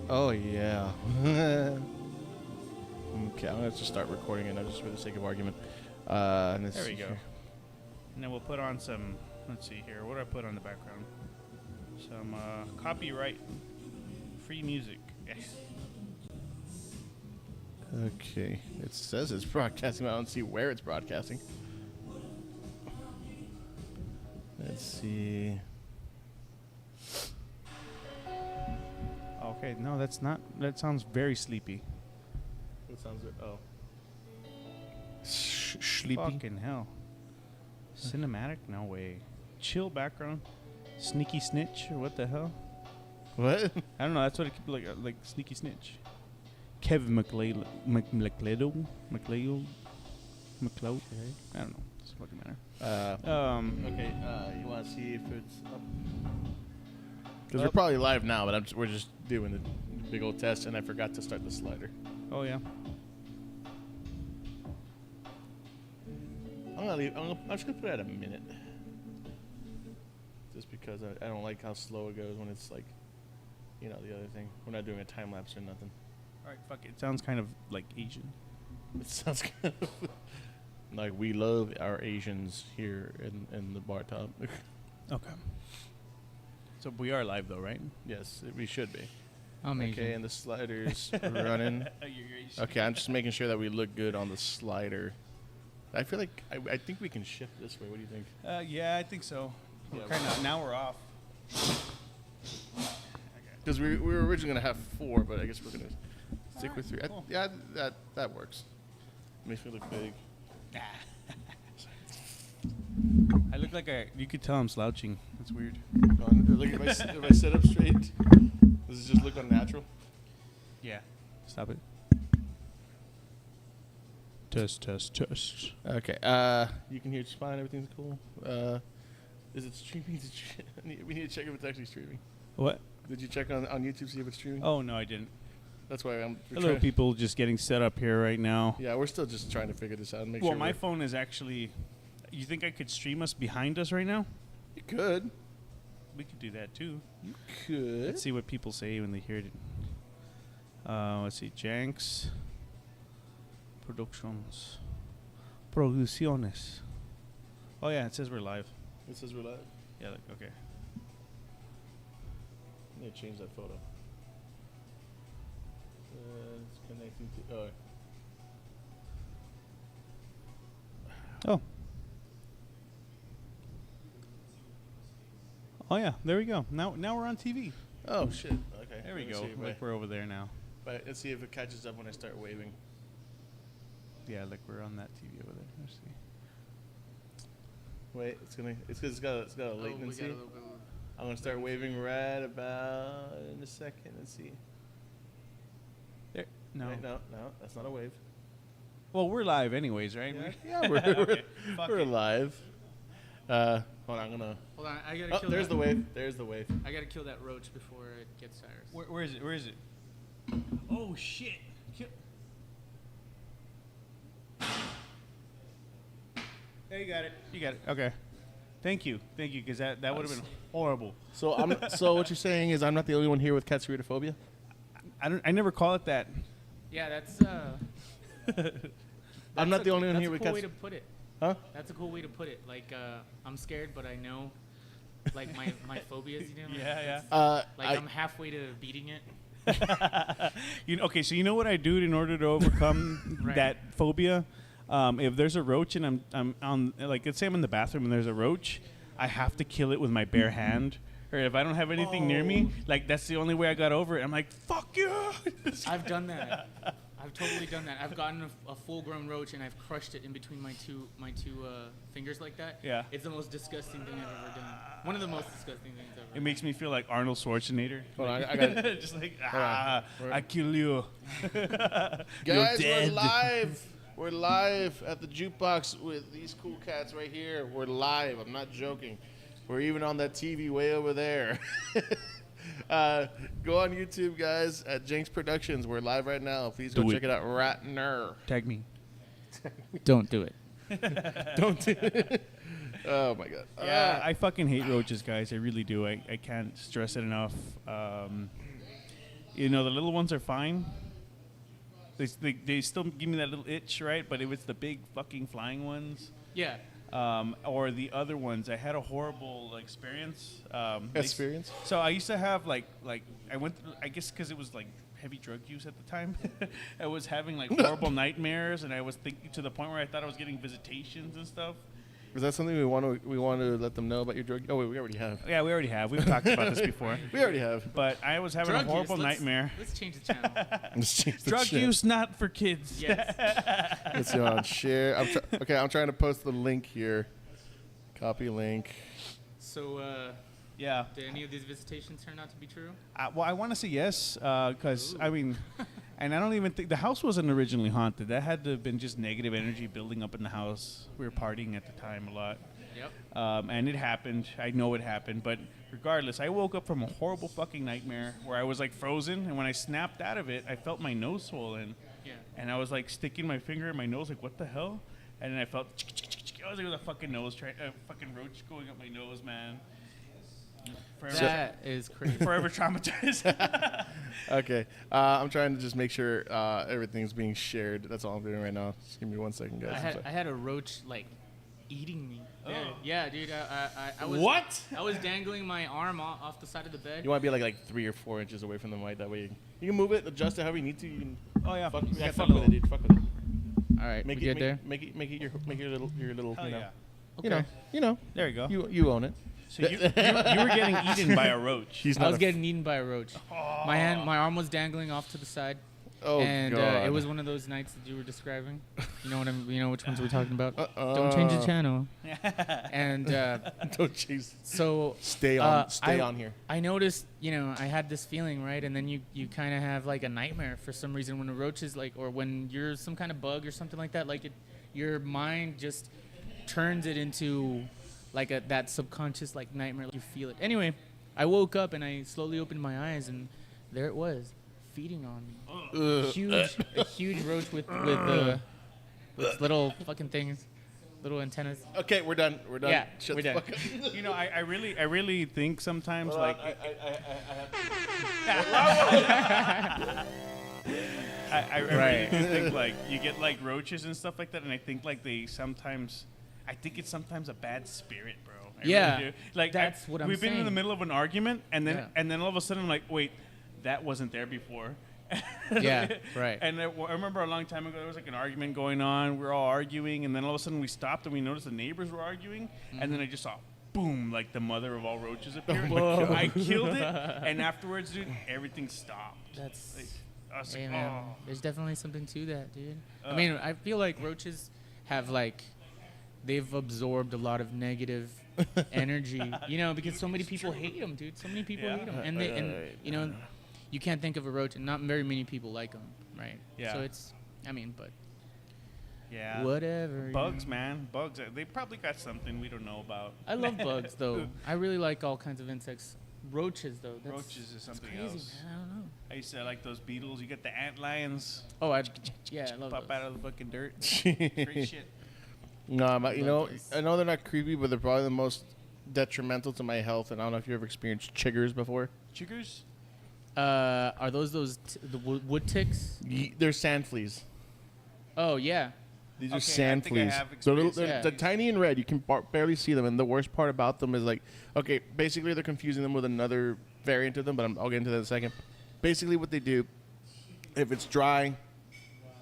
Oh, yeah. Okay, I'm going to just start recording it now just for the sake of argument. There we go. And then we'll put on some, let's see here. What do I put on the background? Some copyright free music. Okay. It says it's broadcasting, but I don't see where it's broadcasting. Let's see. Okay, no, that's not. That sounds very sleepy. What sounds good? Oh. Sleepy? Fucking hell. Cinematic? No way. Chill background. Sneaky snitch? Or what the hell? What? I don't know. That's what it could be like sneaky snitch. Kevin McLeod. McLeod. I don't know. Doesn't fucking matter. Okay. You want to see if it's up? Because we're probably live now, but we're just doing the big old test, and I forgot to start the slider. Oh yeah. I'm just gonna put it at a minute, just because I don't like how slow it goes when it's like, the other thing. We're not doing a time lapse or nothing. All right, fuck it. It sounds kind of like Asian. It sounds kind of like we love our Asians here in the bar top. Okay. So we are live though, right? Yes, we should be. Amazing. Okay, and the slider's running. Okay, I'm just making sure that we look good on the slider. I feel like I think we can shift this way. What do you think? Yeah, I think so. Yeah, Kind of. Now we're off. Because we were originally gonna have 4, but I guess we're gonna stick with 3. Cool. Yeah, that works. Makes me look big. I look like you could tell I'm slouching. That's weird. Like if I sit up straight, does it just look unnatural? Yeah. Stop it. Test. Okay. You can hear just fine. Everything's cool. Is it streaming? We need to check if it's actually streaming. What? Did you check on YouTube see if it's streaming? Oh no, I didn't. That's why I'm. Hello, people just getting set up here right now. Yeah, we're still just trying to figure this out and make Well, sure. my phone is actually. You think I could stream us behind us right now? You could. We could do that too. You could. Let's see what people say when they hear it. Let's see. Janks. Producciones. Oh yeah, it says we're live. It says we're live. Yeah, okay. I need to change that photo. It's connecting to. Oh. Oh yeah, there we go. Now we're on TV. Oh shit. Okay. There we Let me go. see if Like we're over there now. But let's see if it catches up when I start waving. Yeah, like we're on that TV over there. Let's see. Wait, it's because it's got a latency. I'm gonna start waving right about in a second. Let's see. There. No. Wait, no, that's not a wave. Well, we're live anyways, right? Yeah, we're Okay, fuck we're it. live. Hold on, I'm gonna. Hold on, I gotta kill There's that. the wave. There's the wave. I gotta kill that roach before it gets tires. Where is it? Where is it? Oh shit! There, you got it. You got it. Okay. Thank you, because that would have been horrible. So so what you're saying is I'm not the only one here with catsuritophobia? I never call it that. Yeah, that's I'm not the only one here with That's a cool cats. way to put it. Huh? That's a cool way to put it. Like, I'm scared, but I know, like, my phobias, you know? Yeah. Like, I'm halfway to beating it. Okay, so you know what I do in order to overcome Right. that phobia? If there's a roach and I'm on, like, let's say I'm in the bathroom and there's a roach, I have to kill it with my bare hand. Or if I don't have anything near me, like, that's the only way I got over it. I'm like, fuck you! I've done that. I've totally done that. I've gotten a full-grown roach and I've crushed it in between my two fingers like that. Yeah. It's the most disgusting thing I've ever done. One of the most disgusting things ever. It makes me feel like Arnold Schwarzenegger. Hold on, I got it. Just like, We're- I kill you. Guys, we're dead. live. We're live at the jukebox with these cool cats right here. We're live. I'm not joking. We're even on that TV way over there. Go on YouTube, guys, at Jinx Productions. We're live right now. Please go check it out right now. Tag me. Don't do it. Don't do it. Oh, my God. Yeah, I fucking hate roaches, guys. I really do. I can't stress it enough. You know, the little ones are fine. They still give me that little itch, right? But if it's the big fucking flying ones, Yeah. or the other ones, I had a horrible experience. Experience? So I used to have like I went through, I guess because it was like heavy drug use at the time. I was having like horrible nightmares, and I was thinking to the point where I thought I was getting visitations and stuff. Is that something we want to let them know about your drug? Oh wait, we already have. Yeah, we already have. We've talked about this before. We already have. But I was having Drug a horrible use. nightmare. Let's change the channel. Let's change the Drug chat. use not for kids. Yes. Let's go on share. I'm trying to post the link here. Copy link. So, Yeah. did any of these visitations turn out to be true? Well, I want to say yes, because I mean, and I don't even think the house wasn't originally haunted. That had to have been just negative energy building up in the house. We were partying at the time a lot. Yep. And it happened. I know it happened. But regardless, I woke up from a horrible fucking nightmare where I was like frozen. And when I snapped out of it, I felt my nose swollen. Yeah. And I was like sticking my finger in my nose, like, what the hell? And then I felt, I was like with a fucking fucking roach going up my nose, man. Forever, That is crazy. forever traumatized. Okay. I'm trying to just make sure everything's being shared. That's all I'm doing right now. Just give me 1 second, guys. I had a roach like eating me. Oh. Yeah, dude. I was What? I was dangling my arm off the side of the bed. You want to be like 3 or 4 inches away from the mic. That way you can move it, adjust it however you need to. You can Oh, yeah. fuck, We got fuck the with it, dude. Fuck with it. All right, Make we it, get there. make it your little Hell you know. yeah. Okay. You know. There you go. You own it. So you were getting eaten by a roach. He's I not was a getting eaten by a roach. My arm was dangling off to the side. Oh and god. it was one of those nights that you were describing. You know you know which ones we're talking about. Uh-uh. Don't change the channel. And Don't chase. so Stay on. Stay I- on here. I noticed, I had this feeling, right? And then you kind of have like a nightmare for some reason when a roach is like, or when you're some kind of bug or something like that. Like your mind just turns it into like that subconscious like nightmare. You feel it. Anyway, I woke up and I slowly opened my eyes and there it was, feeding on me. A huge roach with little fucking things, little antennas. Okay, we're done. We're done. Yeah, Shut we're the done. fuck up. I really think sometimes Hold on, like I really do think like you get like roaches and stuff like that, and I think like I think it's sometimes a bad spirit, bro. I Yeah, really do. Like that's what I'm We've been in the saying. middle of an argument, and then Yeah. all of a sudden I'm like, wait, that wasn't there before. Yeah, right. And I remember a long time ago there was like an argument going on. We were all arguing, and then all of a sudden we stopped and we noticed the neighbors were arguing, and then I just saw. Boom! Like the mother of all roaches appeared. God. I killed it, and afterwards, dude, everything stopped. That's. Like, I was Hey like, man, oh. there's definitely something to that, dude. I mean, I feel like roaches have like, they've absorbed a lot of negative energy, because so many people hate them, dude. So many people hate them, and you can't think of a roach, and not very many people like them, right? Yeah. So it's, but Yeah. whatever. Bugs, man. Bugs. They probably got something we don't know about. I love bugs though. I really like all kinds of insects. Roaches though. That's, Roaches is that's something crazy, else. man. I don't know. I used to like those beetles. You get the ant lions. Oh, I love Pop those. out of the fucking dirt. Great shit. No, but Love those. I know they're not creepy, but they're probably the most detrimental to my health. And I don't know if you ever experienced chiggers before. Chiggers? Are those the wood ticks? They're sand fleas. Oh yeah. These Okay, are sand I think I fleas. have They're, experienced they're, that. they're tiny and red. You can barely see them. And the worst part about them is like, okay, basically they're confusing them with another variant of them, but I'll get into that in a second. Basically what they do, if it's dry,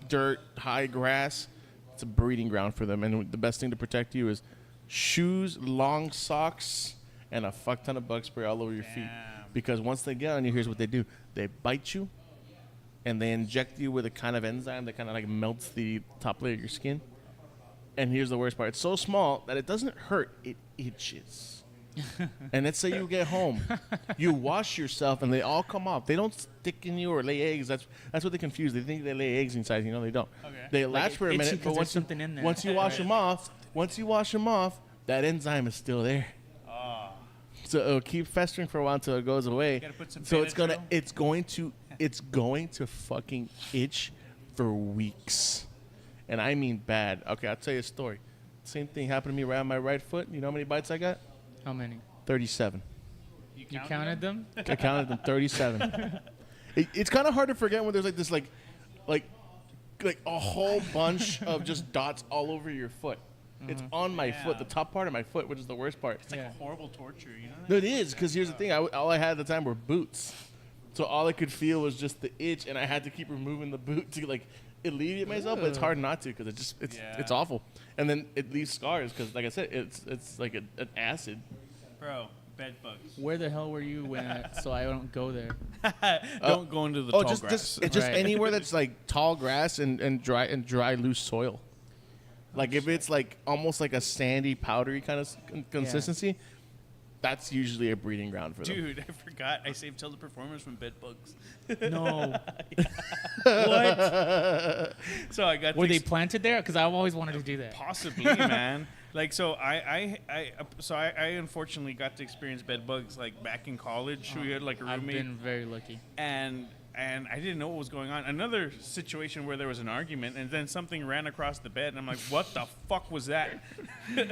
dirt, high grass, it's a breeding ground for them. And the best thing to protect you is shoes, long socks, and a fuck ton of bug spray all over your feet. Damn. Because once they get on you, here's what they do. They bite you, and they inject you with a kind of enzyme that kind of like melts the top layer of your skin. And here's the worst part. It's so small that it doesn't hurt. It itches. And let's say you get home. You wash yourself, and they all come off. They don't stick in you or lay eggs. That's what they confuse. They think they lay eggs inside. They don't. Okay. They Like latch it for a itchy minute, 'cause but there's something in there. once you wash them off, that enzyme is still there. Oh. So it'll keep festering for a while until it goes away. Gotta put some So it's Benadryl. going to fucking itch for weeks, and I mean bad. Okay, I'll tell you a story. Same thing happened to me right on my right foot. You know how many bites I got? How many? 37. You counted them? I counted them 37. It's kind of hard to forget when there's like this like a whole bunch of just dots all over your foot. It's on my foot, the top part of my foot, which is the worst part. It's like horrible torture, you know? No, it is, because here's the thing. All I had at the time were boots. So all I could feel was just the itch, and I had to keep removing the boot to, like, alleviate myself. But it's hard not to, because it's awful. And then it leaves scars, because, like I said, it's like an acid. Bro, bed bugs. Where the hell were you when? So I don't go there. Don't go into the tall grass. Just Right. anywhere that's like tall grass and dry loose soil. Like if it's like almost like a sandy, powdery kind of consistency, that's usually a breeding ground for them. Dude, I forgot. I saved teleperformers from bed bugs. No. What? So I got. Were they planted there? Because I've always wanted to do that. Possibly, man. Like so, I unfortunately got to experience bed bugs like back in college. We had like a I've roommate, been very lucky. and I didn't know what was going on. Another situation where there was an argument, and then something ran across the bed, and I'm like, "What the fuck was that?" And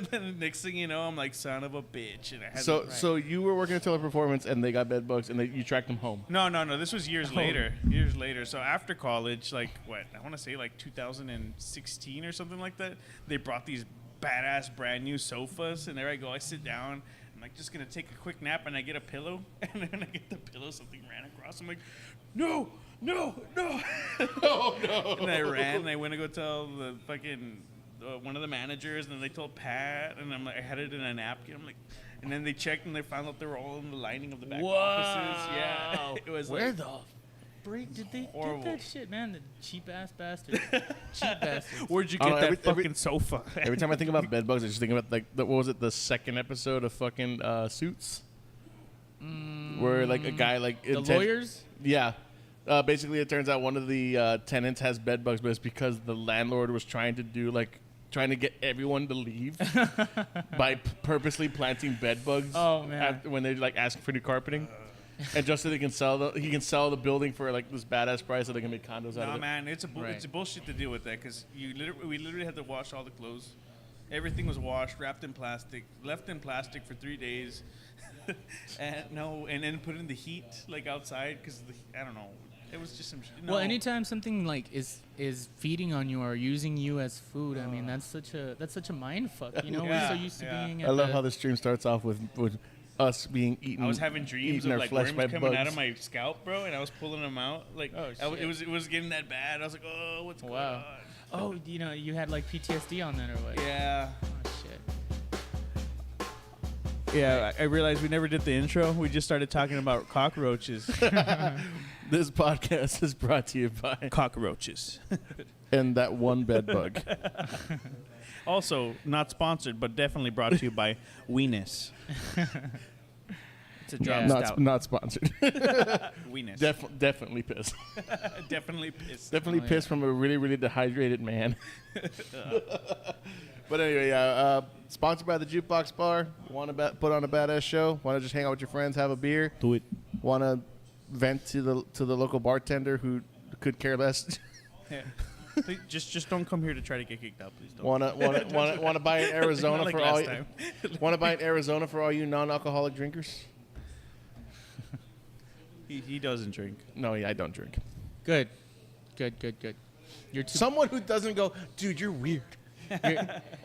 then the next thing you know, I'm like, "Son of a bitch!" And I had So you were working at Teleperformance and they got bed bugs and you tracked them home. No. This was years later. Years later. So after college, like what I want to say, like 2016 or something like that, they brought these badass brand new sofas, and there I go. I sit down. I'm like just gonna take a quick nap, and I get a pillow, and then I get the pillow. Something ran across. I'm like, no. Oh no! And I ran, and I went to go tell the fucking one of the managers, and then they told Pat, and I'm like, I had it in a napkin. I'm like, and then they checked, and they found out they were all in the lining of the back offices. Yeah, it was Where like, the freak did they horrible. get that shit, man? The cheap ass bastard. Cheap bastards. Where'd you I get don't know, that fucking sofa? Every time I think about bed bugs, I just think about like what was it, the second episode of fucking Suits, where like a guy like The lawyers? Yeah. Basically, it turns out one of the tenants has bed bugs, but it's because the landlord was trying to get everyone to leave by purposely planting bed bugs. Oh, man. When they're like asking for new carpeting, and just so they can sell the building for like this badass price, so they can make condos out of No, it. man, it's a Right. bullshit to deal with that because we literally had to wash all the clothes. Everything was washed, wrapped in plastic, left in plastic for 3 days, and then put in the heat like outside because I don't know. It was just some. No. Well, anytime something like is feeding on you or using you as food, I mean that's such a mind fuck. You know, we're so used to being. At I love how the stream starts off with us being eaten. I was having dreams eating of our like flesh worms by coming out bugs. of my scalp, bro, and I was pulling them out. Like, Oh, shit. it was getting that bad. I was like, oh, what's going Wow. on? Oh, you know, you had like PTSD on that or what? Yeah. Oh shit. Yeah, I realized we never did the intro. We just started talking about cockroaches. This podcast is brought to you by Cockroaches. and that one bed bug. Also, not sponsored, but definitely brought to you by Weenus. It's a drop Yeah. stout. Not sponsored. Weenus. Definitely pissed. Definitely pissed. Definitely Oh, pissed from a really, really dehydrated man. But anyway, sponsored by the Jukebox Bar. Want to put on a badass show? Want to just hang out with your friends, have a beer? Do it. Want to vent to the local bartender who could care less? Yeah. Please, just don't come here to try to get kicked out, please. Don't. Want to buy in Arizona Not like for last all? time. Want to buy in Arizona for all you non-alcoholic drinkers? He doesn't drink. No, yeah, I don't drink. Good. You're too Someone who doesn't go, dude, you're weird.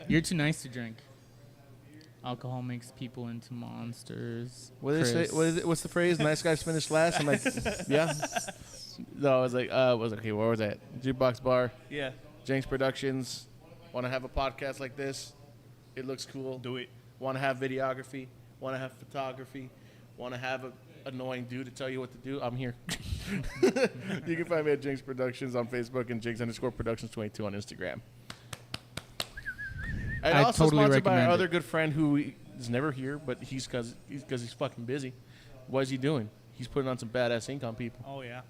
you're too nice to drink. Alcohol makes people into monsters. What did they say? What is it? What's the phrase? Nice guys finish last. I'm like, yeah. No, I was like, okay, where was that? Jukebox Bar, Yeah. Jenks Productions. Want to have a podcast like this? It looks cool. Do it. Want to have videography? Want to have photography? Want to have an annoying dude to tell you what to do? I'm here. You can find me at Jenks Productions on Facebook and Jenks_Productions22 on Instagram. And I also totally sponsored by our recommend other it. good friend who is never here, but he's because he's fucking busy. What is he doing? He's putting on some badass ink on people. Oh yeah.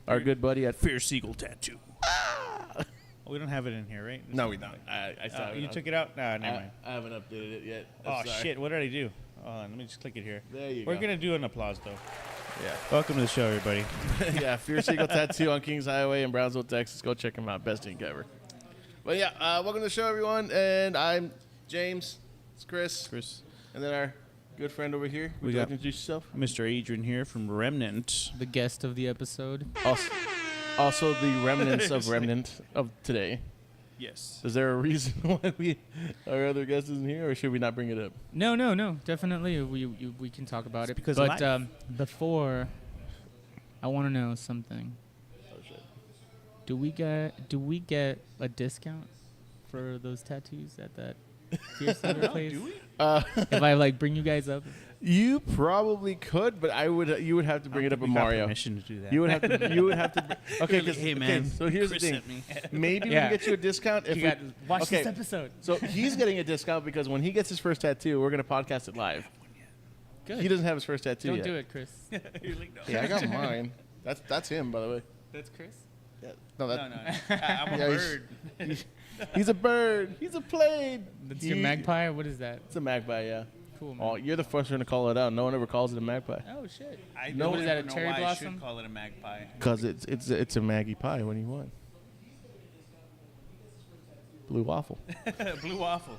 Our good buddy at Fear Seagull tattoo. Oh, we don't have it in here, right? No, we don't. I still haven't You up- took it out? Nah, never mind. I haven't updated it yet. Oh I'm sorry. shit! What did I do? Let me just click it here. There you We're go. gonna do an applause though. Yeah. Welcome to the show, everybody. Yeah, Fear Seagull Tattoo on Kings Highway in Brownsville, Texas. Go check him out. Best ink ever. But yeah, welcome to the show, everyone. And I'm James. It's Chris. Chris. And then our good friend over here. We Would you like got- to introduce yourself? Mr. Adrian here from Remnant. The guest of the episode. Also the remnants of Remnant of today. Yes. Is there a reason why our other guest isn't here, or should we not bring it up? No. Definitely, we can talk about it. because but life. before, I want to know something. Oh, shit. Do we get a discount for those tattoos at that piercing place? Do we? If I like bring you guys up, You probably could, but you would have to bring it up with Mario. Permission to do that. You would have to. You would have to. Okay, Hey, man. so here's Chris the thing. sent me. Maybe we Yeah. can get you a discount if you we, got watch okay. this episode. So he's getting a discount because when he gets his first tattoo, we're gonna podcast it live. Good. He doesn't have his first tattoo Don't yet. do it, Chris. You're like, no. Yeah, I got mine. That's him, by the way. That's Chris. Yeah. No, No, that, no. I'm a Yeah, bird. he's a bird. He's a plane. That's your magpie. Or what is that? It's a magpie, yeah. Cool, man. Oh, you're the first one to call it out. No one ever calls it a magpie. Oh shit. I No, don't what is that, a know cherry why I blossom? should call it a magpie. Because it's a Maggie pie when you want. Blue waffle. Blue waffle.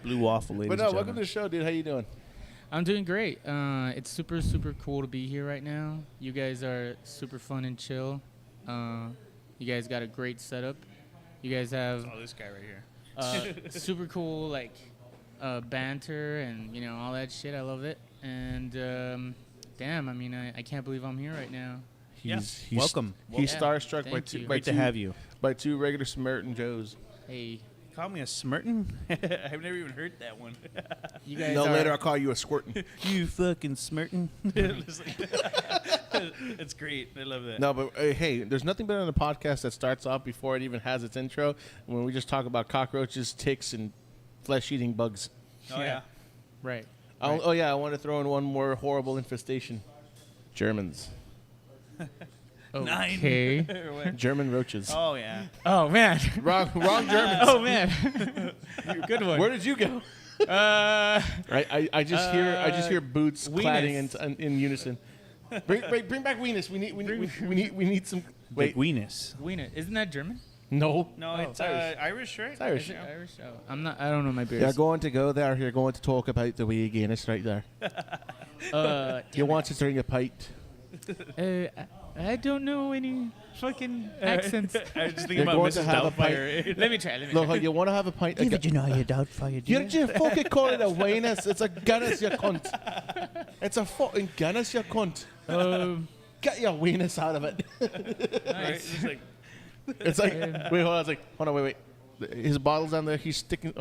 Blue waffle, ladies But no, and welcome to gentlemen. the show, dude. How you doing? I'm doing great. It's super cool to be here right now. You guys are super fun and chill. You guys got a great setup. You guys have Oh, this guy right here. super cool like banter and all that shit. I love it. And damn, I mean, I can't believe I'm here right now. He's Welcome. He's Yeah, starstruck by thank two you. by Great to two, have you. by two regular Samaritan Joes. Hey, Call me a Smirtin? I've never even heard that one. you guys No, are later I'll call you a squirtin'. You fucking Smirtin? It's great. I love that. No, but hey, there's nothing better than a podcast that starts off before it even has its intro, when we just talk about cockroaches, ticks, and flesh-eating bugs. Oh, yeah. right. Oh yeah, I want to throw in one more horrible infestation. Germans. Nine. Okay. Or what? German roaches. Oh, yeah. Oh man. Wrong Germans. Oh man. Good one. Where did you go? Right, I just hear boots Weenus. cladding in unison. Bring back Weenus. We need some. Wait, Weenus. Wiener. Isn't that German? no. No, Oh, it's Irish. Irish, right? It's Irish. Is it Irish? Oh, I don't know my beers. You're going to go there. You're going to talk about the wee Guinness right there. You want to drink a pint? I don't know any fucking accents. I was just thinking You're about going to Mrs. have a Doubtfire. Let me try. Look, you want to have a pint? you know you doubt fire, You just fucking call it a Guinness. It's a Guinness, you cunt. It's a fucking Guinness, you cunt. Get your weenus out of it. Nice. It's like, It's like, wait, hold on. It's like, hold on, wait. His bottle's on there. He's sticking.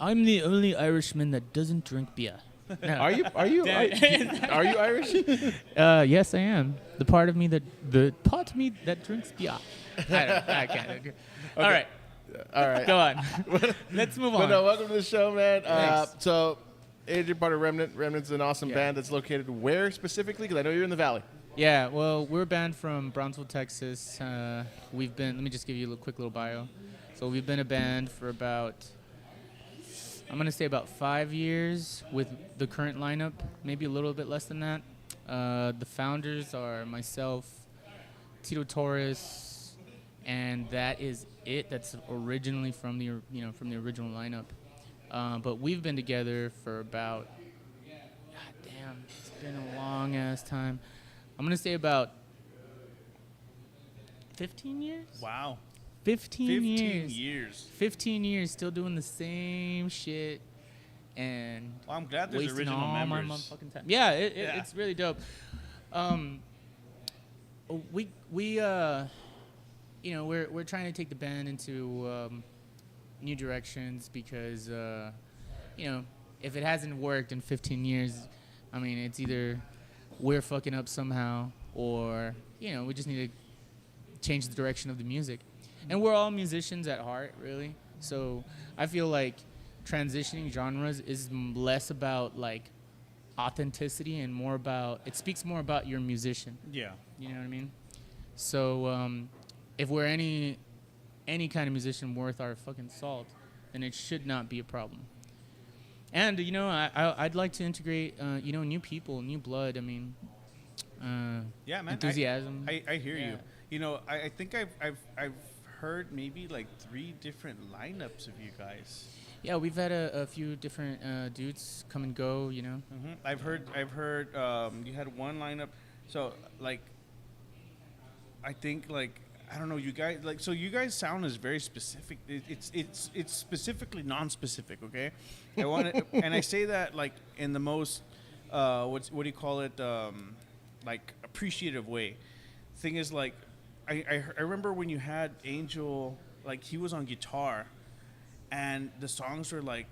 I'm the only Irishman that doesn't drink beer. No. Are you Irish? Yes, I am. The part of me that drinks beer. I can't. All right, All right. go on. Let's move But on. no, welcome to the show, man. Thanks. So, Adrian, part of Remnant. Remnant's an awesome Yeah. band that's located where specifically? Because I know you're in the Valley. Yeah, well, we're a band from Brownsville, Texas. Let me just give you a quick little bio. So we've been a band for about 5 years with the current lineup, maybe a little bit less than that. The founders are myself, Thr, and that is it. That's originally from the original lineup. But we've been together for about, god damn, it's been a long ass time. I'm gonna say about 15 years. wow. 15 years. 15 years, still doing the same shit and Well, I'm glad there's wasting original all my members. motherfucking time. Yeah, Yeah. it's really dope. We're trying to take the band into new directions because if it hasn't worked in 15 years, I mean, it's either we're fucking up somehow or we just need to change the direction of the music. And we're all musicians at heart, really. So I feel like transitioning genres is less about like authenticity and more about, it speaks more about your musician. Yeah. You know what I mean? So if we're any kind of musician worth our fucking salt, then it should not be a problem. And I'd like to integrate new people, new blood. I mean, Yeah, man. enthusiasm. I hear Yeah. you. You know, I think I've heard maybe like 3 different lineups of you guys. Yeah, we've had a few different dudes come and go. You know. I've heard. You had one lineup. So like, I think like I don't know. You guys like so you guys sound is very specific. It's specifically non-specific. Okay, I want to, and I say that like in the most what do you call it like appreciative way. Thing is like I remember when you had Angel, like he was on guitar, and the songs were like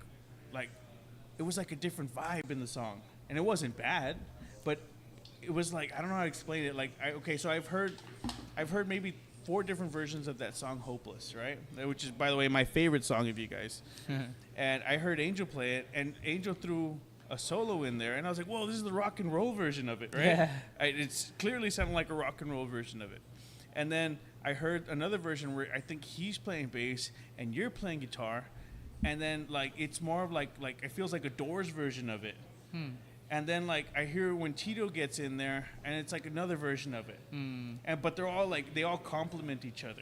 it was like a different vibe in the song, and it wasn't bad, but it was like I don't know how to explain it. Like so I've heard maybe 4 different versions of that song "Hopeless," right? Which is, by the way, my favorite song of you guys. And I heard Angel play it, and Angel threw a solo in there, and I was like, "Whoa, this is the rock and roll version of it, right?" Yeah. It's clearly sounded like a rock and roll version of it. And then I heard another version where I think he's playing bass and you're playing guitar, and then like it's more of like it feels like a Doors version of it. And then like I hear when Tito gets in there, and it's like another version of it. And but they're all like they all complement each other.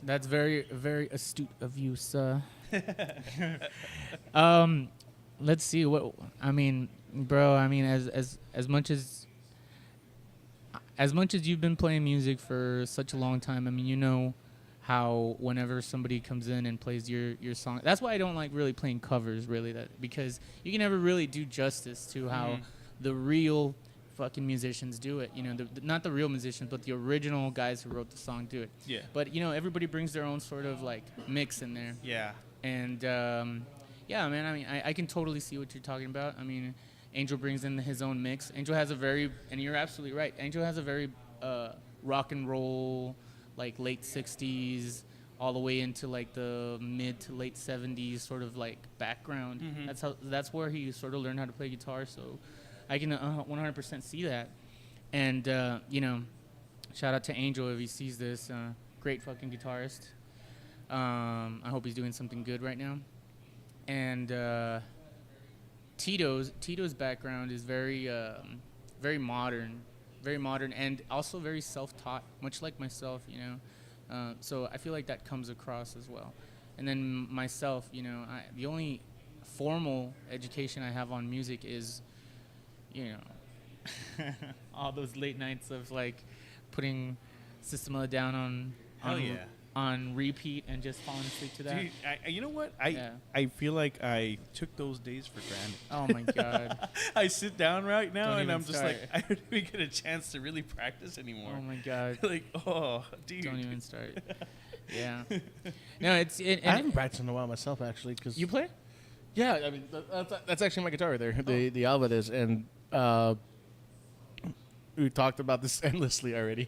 That's very very astute of you, sir. Let's see what I mean, bro. I mean, as much as you've been playing music for such a long time, I mean, you know how whenever somebody comes in and plays your song, that's why I don't like really playing covers, really, that because you can never really do justice to how the real fucking musicians do it. You know, not the real musicians, but the original guys who wrote the song do it. Yeah. But you know, everybody brings their own sort of like mix in there. Yeah. And yeah, man, I mean, I can totally see what you're talking about. I mean, Angel brings in his own mix. Angel has a very, and you're absolutely right, Angel has a very rock and roll, like late 60s, all the way into like the mid to late 70s sort of like background. That's where he sort of learned how to play guitar, so I can 100% see that. And, you know, shout out to Angel if he sees this. Great fucking guitarist. I hope he's doing something good right now. And Tito's background is very very modern, and also very self-taught, much like myself, you know. So I feel like that comes across as well. And then myself, you know, the only formal education I have on music is, you know, all those late nights of like putting System of a Down on repeat and just falling asleep to that. Dude, you know what? I feel like I took those days for granted. Oh my god. I sit down right now Don't and even I'm just start. like, I don't even get a chance to really practice anymore. Oh my god. Like, oh, dude. Don't even start. Yeah. No, I haven't practiced in a while myself, actually. Cause You play? Yeah, I mean, that's actually my guitar right there. The Alva is, and we talked about this endlessly already.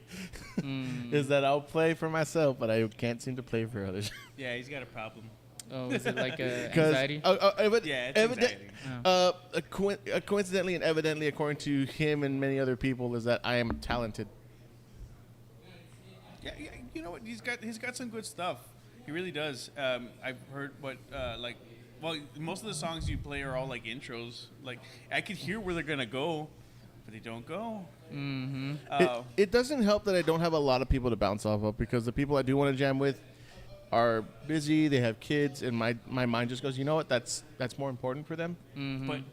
Is that I'll play for myself, but I can't seem to play for others. Yeah, he's got a problem. Oh, is it like anxiety? Yeah, it's anxiety. Coincidentally and evidently, according to him and many other people, is that I am talented. Yeah, you know what? He's got some good stuff. He really does. I've heard what most of the songs you play are all like intros. Like I could hear where they're gonna go, but they don't go. It doesn't help that I don't have a lot of people to bounce off of, because the people I do want to jam with are busy, they have kids, and my mind just goes, you know what, that's more important for them.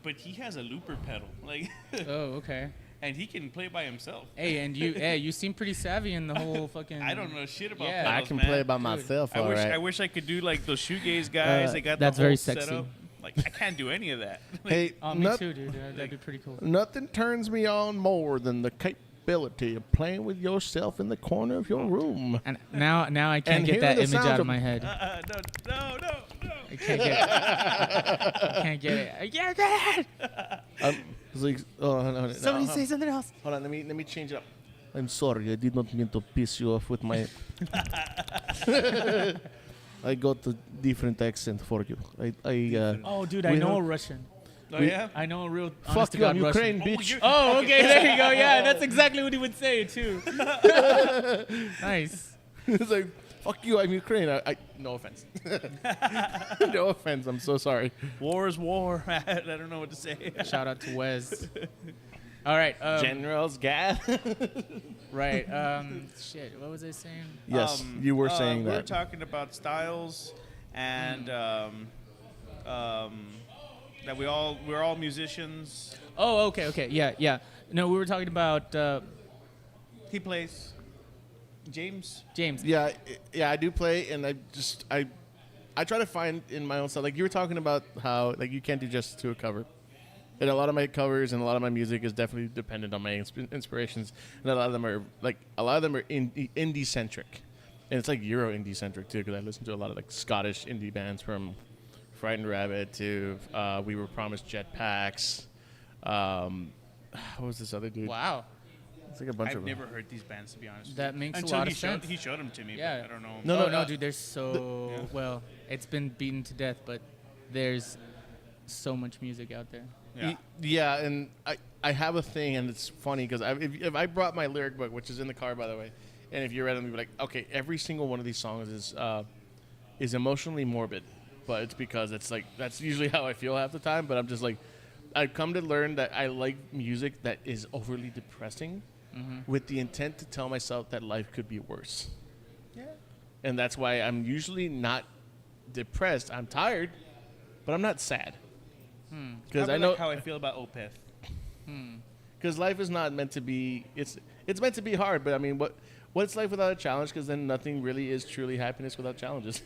But he has a looper pedal, like, Oh, okay. and he can play by himself. Hey, and you seem pretty savvy in the whole fucking. I don't know shit about Yeah. pedals, I can man. play by myself, all right. I wish I could do like those shoegaze guys. They got that's the whole very sexy. setup. Like I can't do any of that. Like, Hey, Oh, me too, dude. That'd be pretty cool. nothing turns me on more than the capability of playing with yourself in the corner of your room. And now I can't And get hear that the image sounds out of of- my head. no. I can't get it. I can't get it. I can't get it. It's like, oh, no, Somebody say something else. Hold on, let me change it up. I'm sorry, I did not mean to piss you off with my. I got a different accent for you. Oh, dude, we I know have- a Russian. Oh yeah. I know a real. Fuck honest to you, I'm God Russian. Ukraine, bitch. you're- Oh, okay, there you go. Yeah, that's exactly what he would say too. Nice. It's like, fuck you, I'm Ukraine. I no offense. No offense, I'm so sorry. War is war. I don't know what to say. Shout out to Wes. All right. General's Gath. Right. Shit. What was I saying? Yes, you were saying we were that. talking about styles and that we're all musicians. Oh, okay. Yeah. No, we were talking about He plays. James. James. Yeah, I do play, and I try to find in my own style. Like you were talking about how like you can't do justice to a cover. And a lot of my covers and a lot of my music is definitely dependent on my inspirations, and a lot of them are indie centric, and it's like Euro indie centric too, because I listen to a lot of like Scottish indie bands from Frightened Rabbit to We Were Promised Jetpacks. What was this other dude? Wow. It's like a bunch I've of never heard these bands, to be honest. That makes a Until lot he of showed, sense. He showed them to me, Yeah. but I don't know. No, dude. There's well, it's been beaten to death, but there's so much music out there. Yeah. Yeah, and I have a thing, and it's funny because if I brought my lyric book, which is in the car, by the way, and if you read it, you'd be like, okay, every single one of these songs is emotionally morbid, but it's because it's like that's usually how I feel half the time. But I'm just like, I've come to learn that I like music that is overly depressing, with the intent to tell myself that life could be worse. Yeah. And that's why I'm usually not depressed. I'm tired, but I'm not sad. Because I know how I feel about Opeth. because life is not meant to be. It's meant to be hard, but I mean, what's life without a challenge? Because then nothing really is truly happiness without challenges.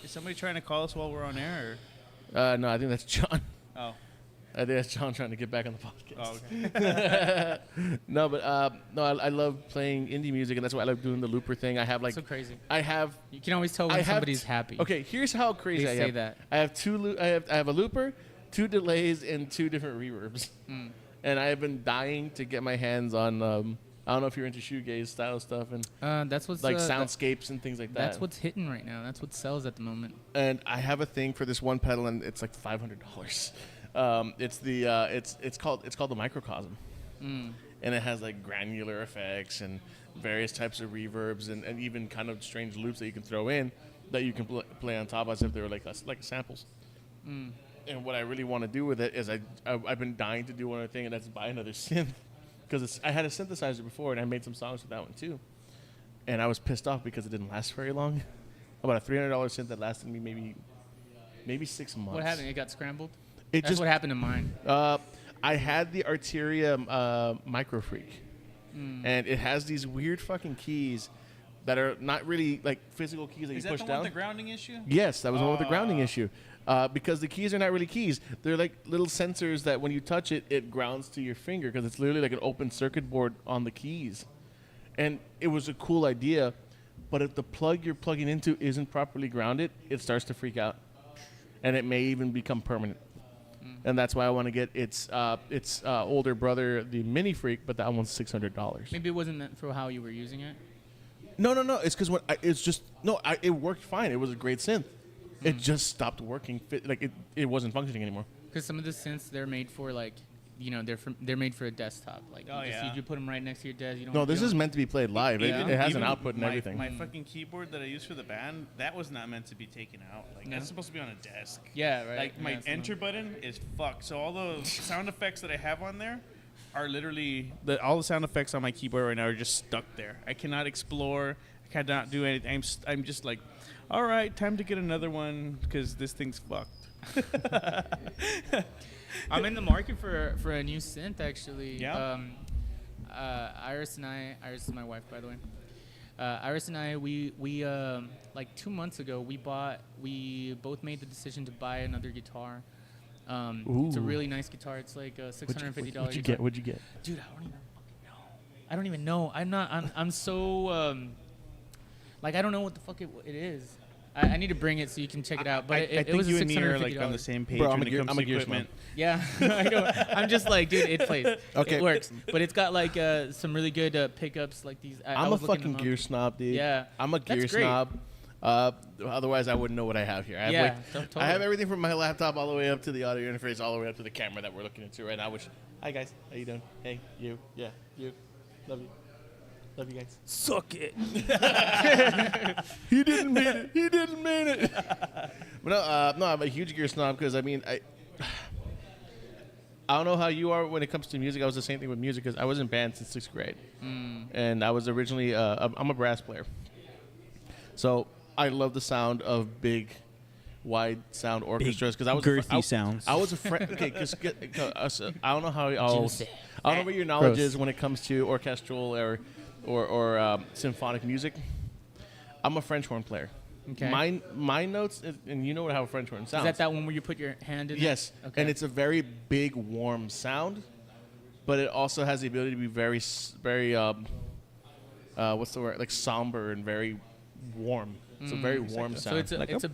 Is somebody trying to call us while we're on air? No, I think that's John. Oh. I think that's John trying to get back on the podcast. Oh, okay. No, but I love playing indie music, and that's why I love doing the looper thing. I have like So crazy. I have. You can always tell when I have somebody's happy. Okay, here's how crazy They I say am. that. I have I have a looper, 2 delays, and 2 different reverbs. And I have been dying to get my hands on. I don't know if you're into shoegaze style stuff and That's what's like soundscapes and things like that. That's what's hitting right now. That's what sells at the moment. And I have a thing for this one pedal, and it's like $500. It's called the Microcosm, and it has like granular effects and various types of reverbs and even kind of strange loops that you can throw in that you can play on top as if they were like samples. And what I really want to do with it is I've been dying to do one other thing, and that's buy another synth, because I had a synthesizer before, and I made some songs with that one too, and I was pissed off because it didn't last very long. About a $300 synth that lasted me maybe 6 months. What happened? It got scrambled? It That's just what happened to mine. I had the Arteria Micro Freak, and it has these weird fucking keys that are not really like physical keys that Is you that push the down. one with the grounding issue? Yes, that was the one with the grounding issue. Because the keys are not really keys. They're like little sensors that when you touch it, it grounds to your finger, because it's literally like an open circuit board on the keys. And it was a cool idea, but if the plug you're plugging into isn't properly grounded, it starts to freak out. And it may even become permanent. And that's why I want to get its older brother, the Mini Freak, but that one's $600. Maybe it wasn't meant for how you were using it. No. It's because it worked fine. It was a great synth. It just stopped working. It wasn't functioning anymore. Because some of the synths, they're made for like, they're made for a desktop. Like, you put them right next to your desk. You don't. No, this is meant to be played live. Yeah. It has Even an output and my, everything. My fucking keyboard that I use for the band, that was not meant to be taken out. Like No? that's supposed to be on a desk. Yeah, right. Like my Yeah, so- enter button is fucked. So all the sound effects that I have on there are literally all the sound effects on my keyboard right now are just stuck there. I cannot explore. I cannot do anything. I'm just like, all right, time to get another one because this thing's fucked. I'm in the market for a new synth actually. Yeah? Iris is my wife, by the way. Iris and I, we like 2 months ago, we both made the decision to buy another guitar. It's a Ooh. really nice guitar. It's like a $650 What'd you guitar. get? What'd you get? Dude, I don't even know. I'm so like I don't know what the fuck it is. I need to bring it so you can check it out. But I it think was you a and me are $650. like on the same page Bro, I'm when a it gear- comes I'm to a gear equipment. Yeah, I know. I'm just like, dude, it plays. Okay. It works. But it's got like some really good pickups like these. I I'm a was looking fucking them up. gear snob, dude. Yeah. I'm a That's gear great. snob. Otherwise, I wouldn't know what I have here. I have, Yeah, I have totally. everything from my laptop all the way up to the audio interface, all the way up to the camera that we're looking into right now. Hi guys, how you doing? Hey, you, yeah, you, love you. Love you guys. Suck it. He didn't mean it. He didn't mean it. But no, I'm a huge gear snob because I mean, I don't know how you are when it comes to music. I was the same thing with music because I was in band since 6th grade, and I was originally I'm a brass player. So I love the sound of big, wide sound orchestras because I was girthy sounds. I was a friend. Okay, because I don't know how I don't know what your knowledge is when it comes to orchestral or symphonic music. I'm a French horn player. Okay. My notes, and you know how a French horn sounds. Is that one where you put your hand in? Yes, it? Okay. and it's a very big, warm sound, but it also has the ability to be very, what's the word? Like somber and very warm. It's a very warm sound. So it's a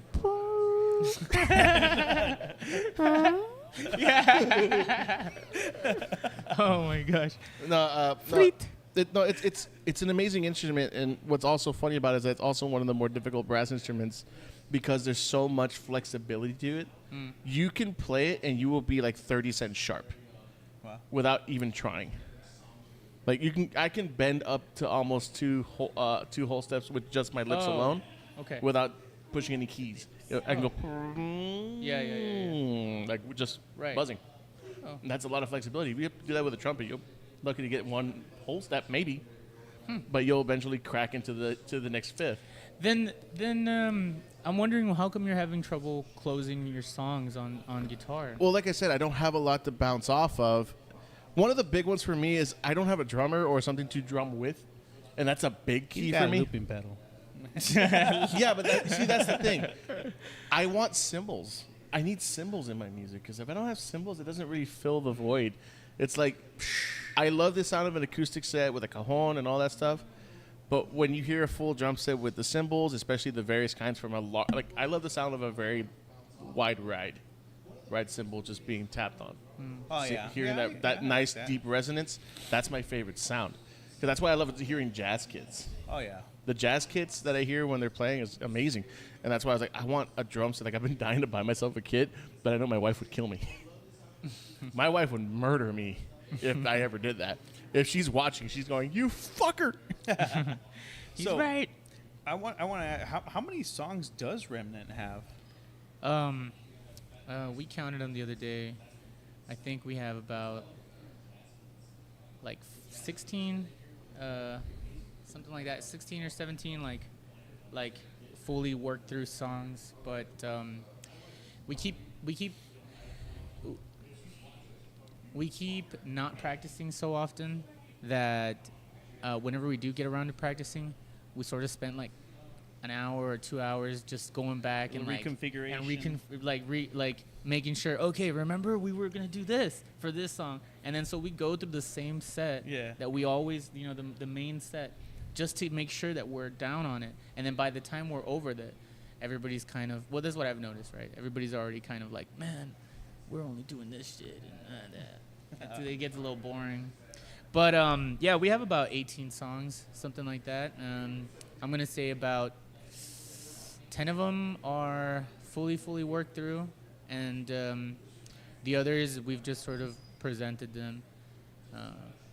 yeah. Oh my gosh. It's an amazing instrument, and what's also funny about it is that it's also one of the more difficult brass instruments because there's so much flexibility to it. You can play it, and you will be like 30 cents sharp, without even trying. Like I can bend up to almost two whole steps with just my lips alone, without pushing any keys. I can go, Yeah. like just buzzing. And that's a lot of flexibility. If you have to do that with a trumpet, you're lucky to get one whole step, maybe, but you'll eventually crack into the next fifth. Then I'm wondering how come you're having trouble closing your songs on guitar? Well, like I said, I don't have a lot to bounce off of. One of the big ones for me is I don't have a drummer or something to drum with, and that's a big key for me. Looping pedal. Yeah, but that's the thing. I want cymbals. I need cymbals in my music because if I don't have cymbals, it doesn't really fill the void. It's like I love the sound of an acoustic set with a cajon and all that stuff, but when you hear a full drum set with the cymbals, especially the various kinds from I love the sound of a very wide ride cymbal just being tapped on. Oh yeah, hearing that nice deep resonance. That's my favorite sound because that's why I love hearing jazz kits. Oh yeah. The jazz kits that I hear when they're playing is amazing. And that's why I was like, I want a drum set. Like, I've been dying to buy myself a kit, but I know my wife would kill me. My wife would murder me if I ever did that. If she's watching, she's going, "You fucker." He's right. I want to ask, how many songs does Remnant have? We counted them the other day. I think we have about like 16, something like that, 16 or 17, like fully worked through songs. But we keep not practicing so often that whenever we do get around to practicing, we sort of spend like an hour or 2 hours just going back and reconfiguration and making sure, okay, remember we were gonna do this for this song, and then so we go through the same set that we always, the main set, just to make sure that we're down on it. And then by the time we're over that, everybody's kind of, well, this is what I've noticed, right? Everybody's already kind of like, man, we're only doing this shit and that. It gets a little boring. But yeah, we have about 18 songs, something like that. I'm gonna say about 10 of them are fully worked through, and the others we've just sort of presented them.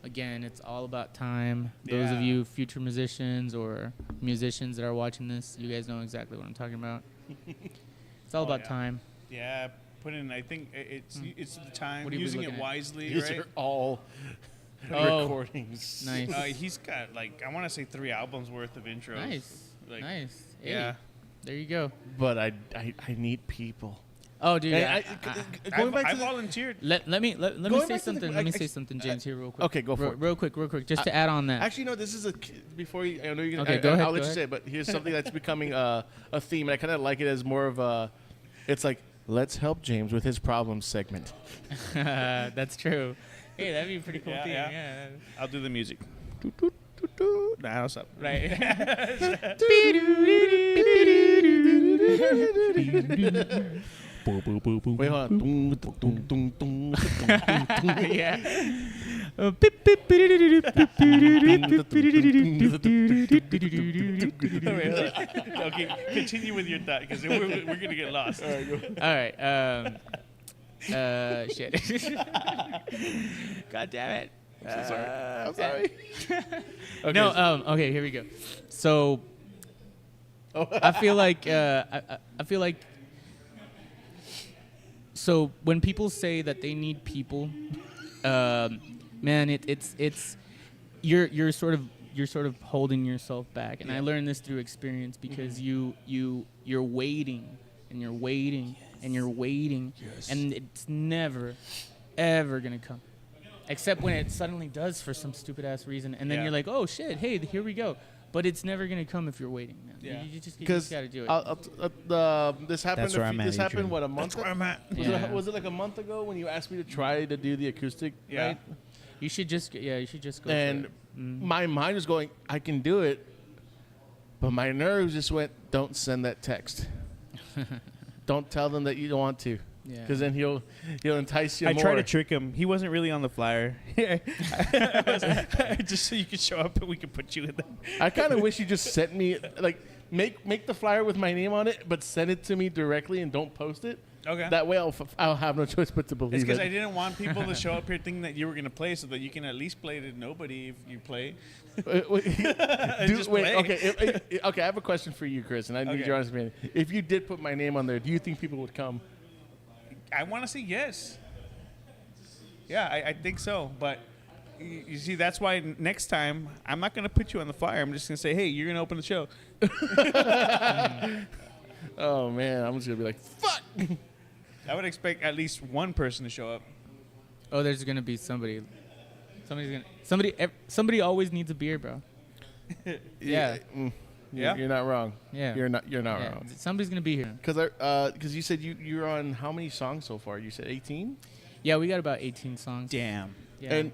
Again, it's all about time. Those of you future musicians or musicians that are watching this, you guys know exactly what I'm talking about. It's all about time. Yeah, I think it's the time, What are you using it looking at? wisely, These right? are all Oh, recordings. Nice. He's got I want to say 3 albums worth of intros. Nice. Nice. Hey, Yeah. there you go. But I need people. Oh, dude. And going back I to volunteered. Let me Going say back to something. the- Let me I- say something, James. Here, real quick. Okay, go for it. Real quick, just to add on that. Actually, no. This is before you. I know you're gonna. Okay, go ahead, I'll let go you ahead. say it. But here's something that's becoming a theme, and I kind of like it as more of a. It's like, let's help James with his problems segment. That's true. Hey, that'd be a pretty cool Yeah, thing. yeah. Yeah. I'll do the music. Nah, what's up? Right. Wait, hold on. Yeah. Okay, continue with your thought because we're gonna get lost. All right. Shit. God damn it. I'm sorry. Okay. No. Okay. Here we go. So, I feel like So when people say that they need people, man, it's you're sort of holding yourself back. And I learned this through experience because you're waiting and you're waiting and you're waiting, and it's never ever gonna come, except when it suddenly does for some stupid ass reason, and then you're like, oh shit, hey, here we go. But it's never gonna come if you're waiting, man. Yeah. You just Because gotta do it. this happened. That's where I'm at, This happened. Adrian. What, a month? That's where I'm at. Yeah. Was it like a month ago when you asked me to try to do the acoustic? Yeah. Right? You should just go. And for it. my mind was going, I can do it, but my nerves just went, don't send that text. Don't tell them that you don't want to, Yeah. because then he'll entice you I more. tried to trick him. He wasn't really on the flyer. Just so you could show up and we could put you in there. I kind of wish you just sent me, like, make the flyer with my name on it, but send it to me directly and don't post it. Okay. That way I'll have no choice but to It's believe because it. I didn't want people to show up here thinking that you were going to play so that you can at least play to nobody if you play. Just play. Okay, okay. I have a question for you, Chris, and I need Okay. your honest opinion. If you did put my name on there, do you think people would come? I want to say yes. Yeah, I think so. But you see, that's why next time I'm not going to put you on the flyer. I'm just going to say, hey, you're going to open the show. Oh man, I'm just gonna be like, fuck. I would expect at least one person to show up. Oh, there's gonna be somebody. Somebody always needs a beer, bro. Yeah. Yeah? You're not wrong. Yeah. You're not Yeah. wrong. Somebody's gonna be here. Because you said you're on how many songs so far? You said 18. Yeah, we got about 18 songs. Damn. Yeah. And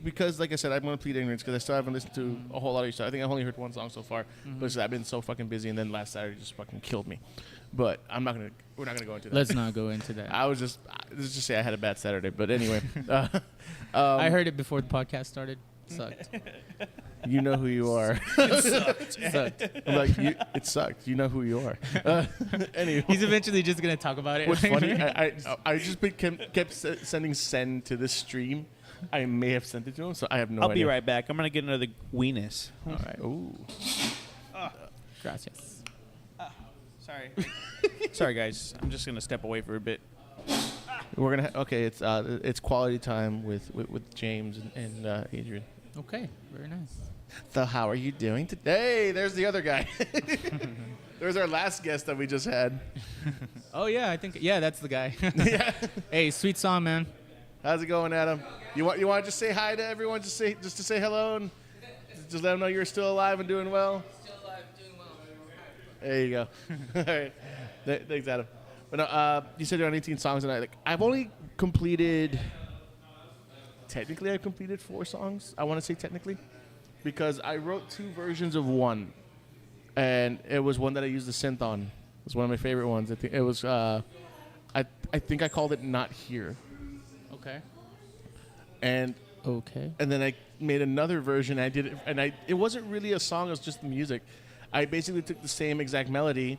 because like I said, I'm gonna plead ignorance because I still haven't listened to a whole lot of your stuff. I think I've only heard one song so far, but I've been so fucking busy, and then last Saturday just fucking killed me. But we're not gonna go into that. Let's not go into that. let's just say I had a bad Saturday. But anyway, I heard it before the podcast started. Sucked. you know who you are. Sucked. I'm like, it sucked. You know who you are. Anyway. He's eventually just gonna talk about it. What's funny, I just kept sending send to this stream. I may have sent it to him, so I have no I'll idea. be right back. I'm going to get another weenus. All right. Ooh. Gracias. Sorry. Sorry, guys. I'm just going to step away for a bit. We're gonna it's quality time with James and Adrian. Okay. Very nice. So how are you doing today? There's the other guy. There's our last guest that we just had. Oh yeah, that's the guy. Yeah. Hey, sweet song, man. How's it going, Adam? You want to just say hi to everyone? Just to say hello and just let them know you're still alive and doing well. Still alive, doing well. There you go. All right. Thanks, Adam. But no, you said you're on 18 songs, and I've only completed. Technically, I've completed 4 songs. I want to say technically, because I wrote 2 versions of one, and it was one that I used the synth on. It was one of my favorite ones. I think it was. I think I called it "Not Here," Okay. and then I made another version. I did it, and it wasn't really a song. It was just the music. I basically took the same exact melody,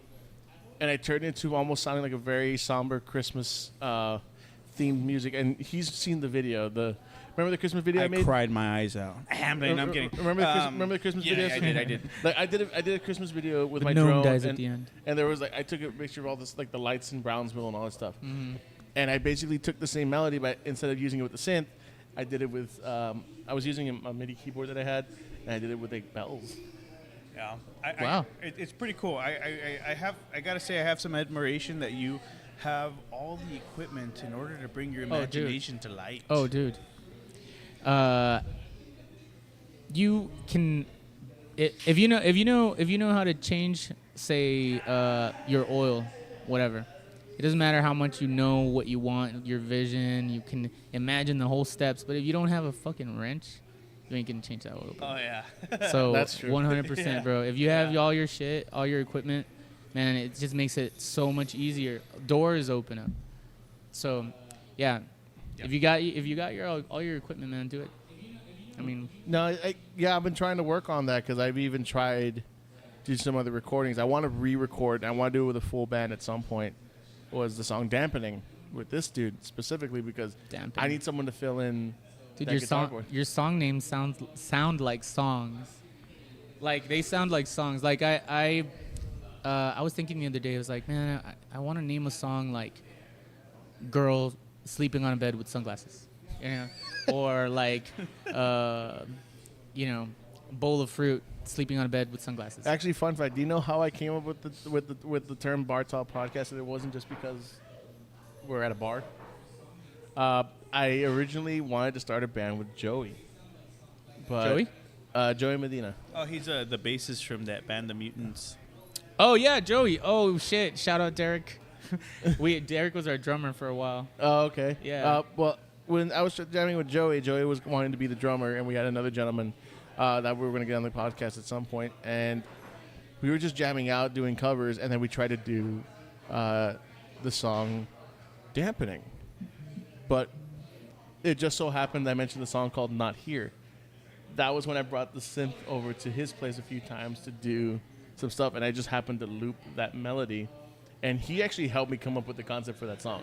and I turned it into almost sounding like a very somber Christmas themed music. And he's seen the video. Remember the Christmas video I I made? cried my eyes out. I'm kidding. Remember the Christmas video? Yeah, I did. Like I did a Christmas video with The my gnome drone, dies and, at the end. and there was I took a picture of all this the lights in Brownsville and all that stuff. Mm-hmm. And I basically took the same melody, but instead of using it with the synth, I did it with I was using a MIDI keyboard that I had, and I did it with bells. Yeah. Wow. It's pretty cool. I gotta say I have some admiration that you have all the equipment in order to bring your imagination to light. Oh, dude. You can, if you know how to change, say, your oil, whatever. It doesn't matter how much you know what you want, your vision. You can imagine the whole steps, but if you don't have a fucking wrench, you ain't gonna change that oil. Oh yeah. So That's true. 100%, bro. If you have all your shit, all your equipment, man, it just makes it so much easier. Doors open up. So, yeah. Yep. If you got your all your equipment, man, do it. I mean, No, I've been trying to work on that because I've even tried to do some other recordings. I want to re-record. And I want to do it with a full band at some point. Was the song "Dampening" with this dude specifically because Dampening. I need someone to fill in. dude, that your guitar song chord. your song names sound like songs. Like they sound like songs. Like I was thinking the other day, I was like, man, I want to name a song like girl sleeping on a bed with sunglasses, you know, or like you know, bowl of fruit sleeping on a bed with sunglasses. Actually, fun fact. Do you know how I came up with the term Bar Talk Podcast? And it wasn't just because we're at a bar. I originally wanted to start a band with Joey. But Joey? Joey Medina. Oh, he's the bassist from that band, The Mutants. Oh yeah, Joey. Oh shit! Shout out Derek. Derek was our drummer for a while. Oh, okay. Yeah. Well, when I was jamming with Joey, Joey was wanting to be the drummer, and we had another gentleman that we were going to get on the podcast at some point, and we were just jamming out, doing covers, and then we tried to do the song "Dampening," but it just so happened that I mentioned the song called "Not Here." That was when I brought the synth over to his place a few times to do some stuff, and I just happened to loop that melody, and he actually helped me come up with the concept for that song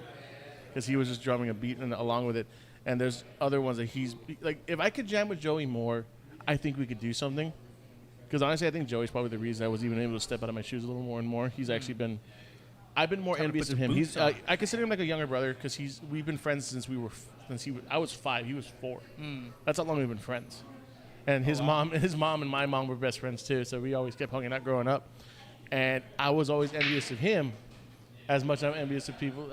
because he was just drumming a beat and along with it. And there's other ones that he's like, if I could jam with Joey more, I think we could do something. Because honestly, I think Joey's probably the reason I was even able to step out of my shoes a little more and more. He's actually been, I've been more Kinda envious put of the him. boots He's, on. I consider him like a younger brother because we've been friends since I was 5, he was 4. That's how long we've been friends. And his mom and my mom were best friends too, so we always kept hanging out growing up. And I was always envious of him, as much as I'm envious of people,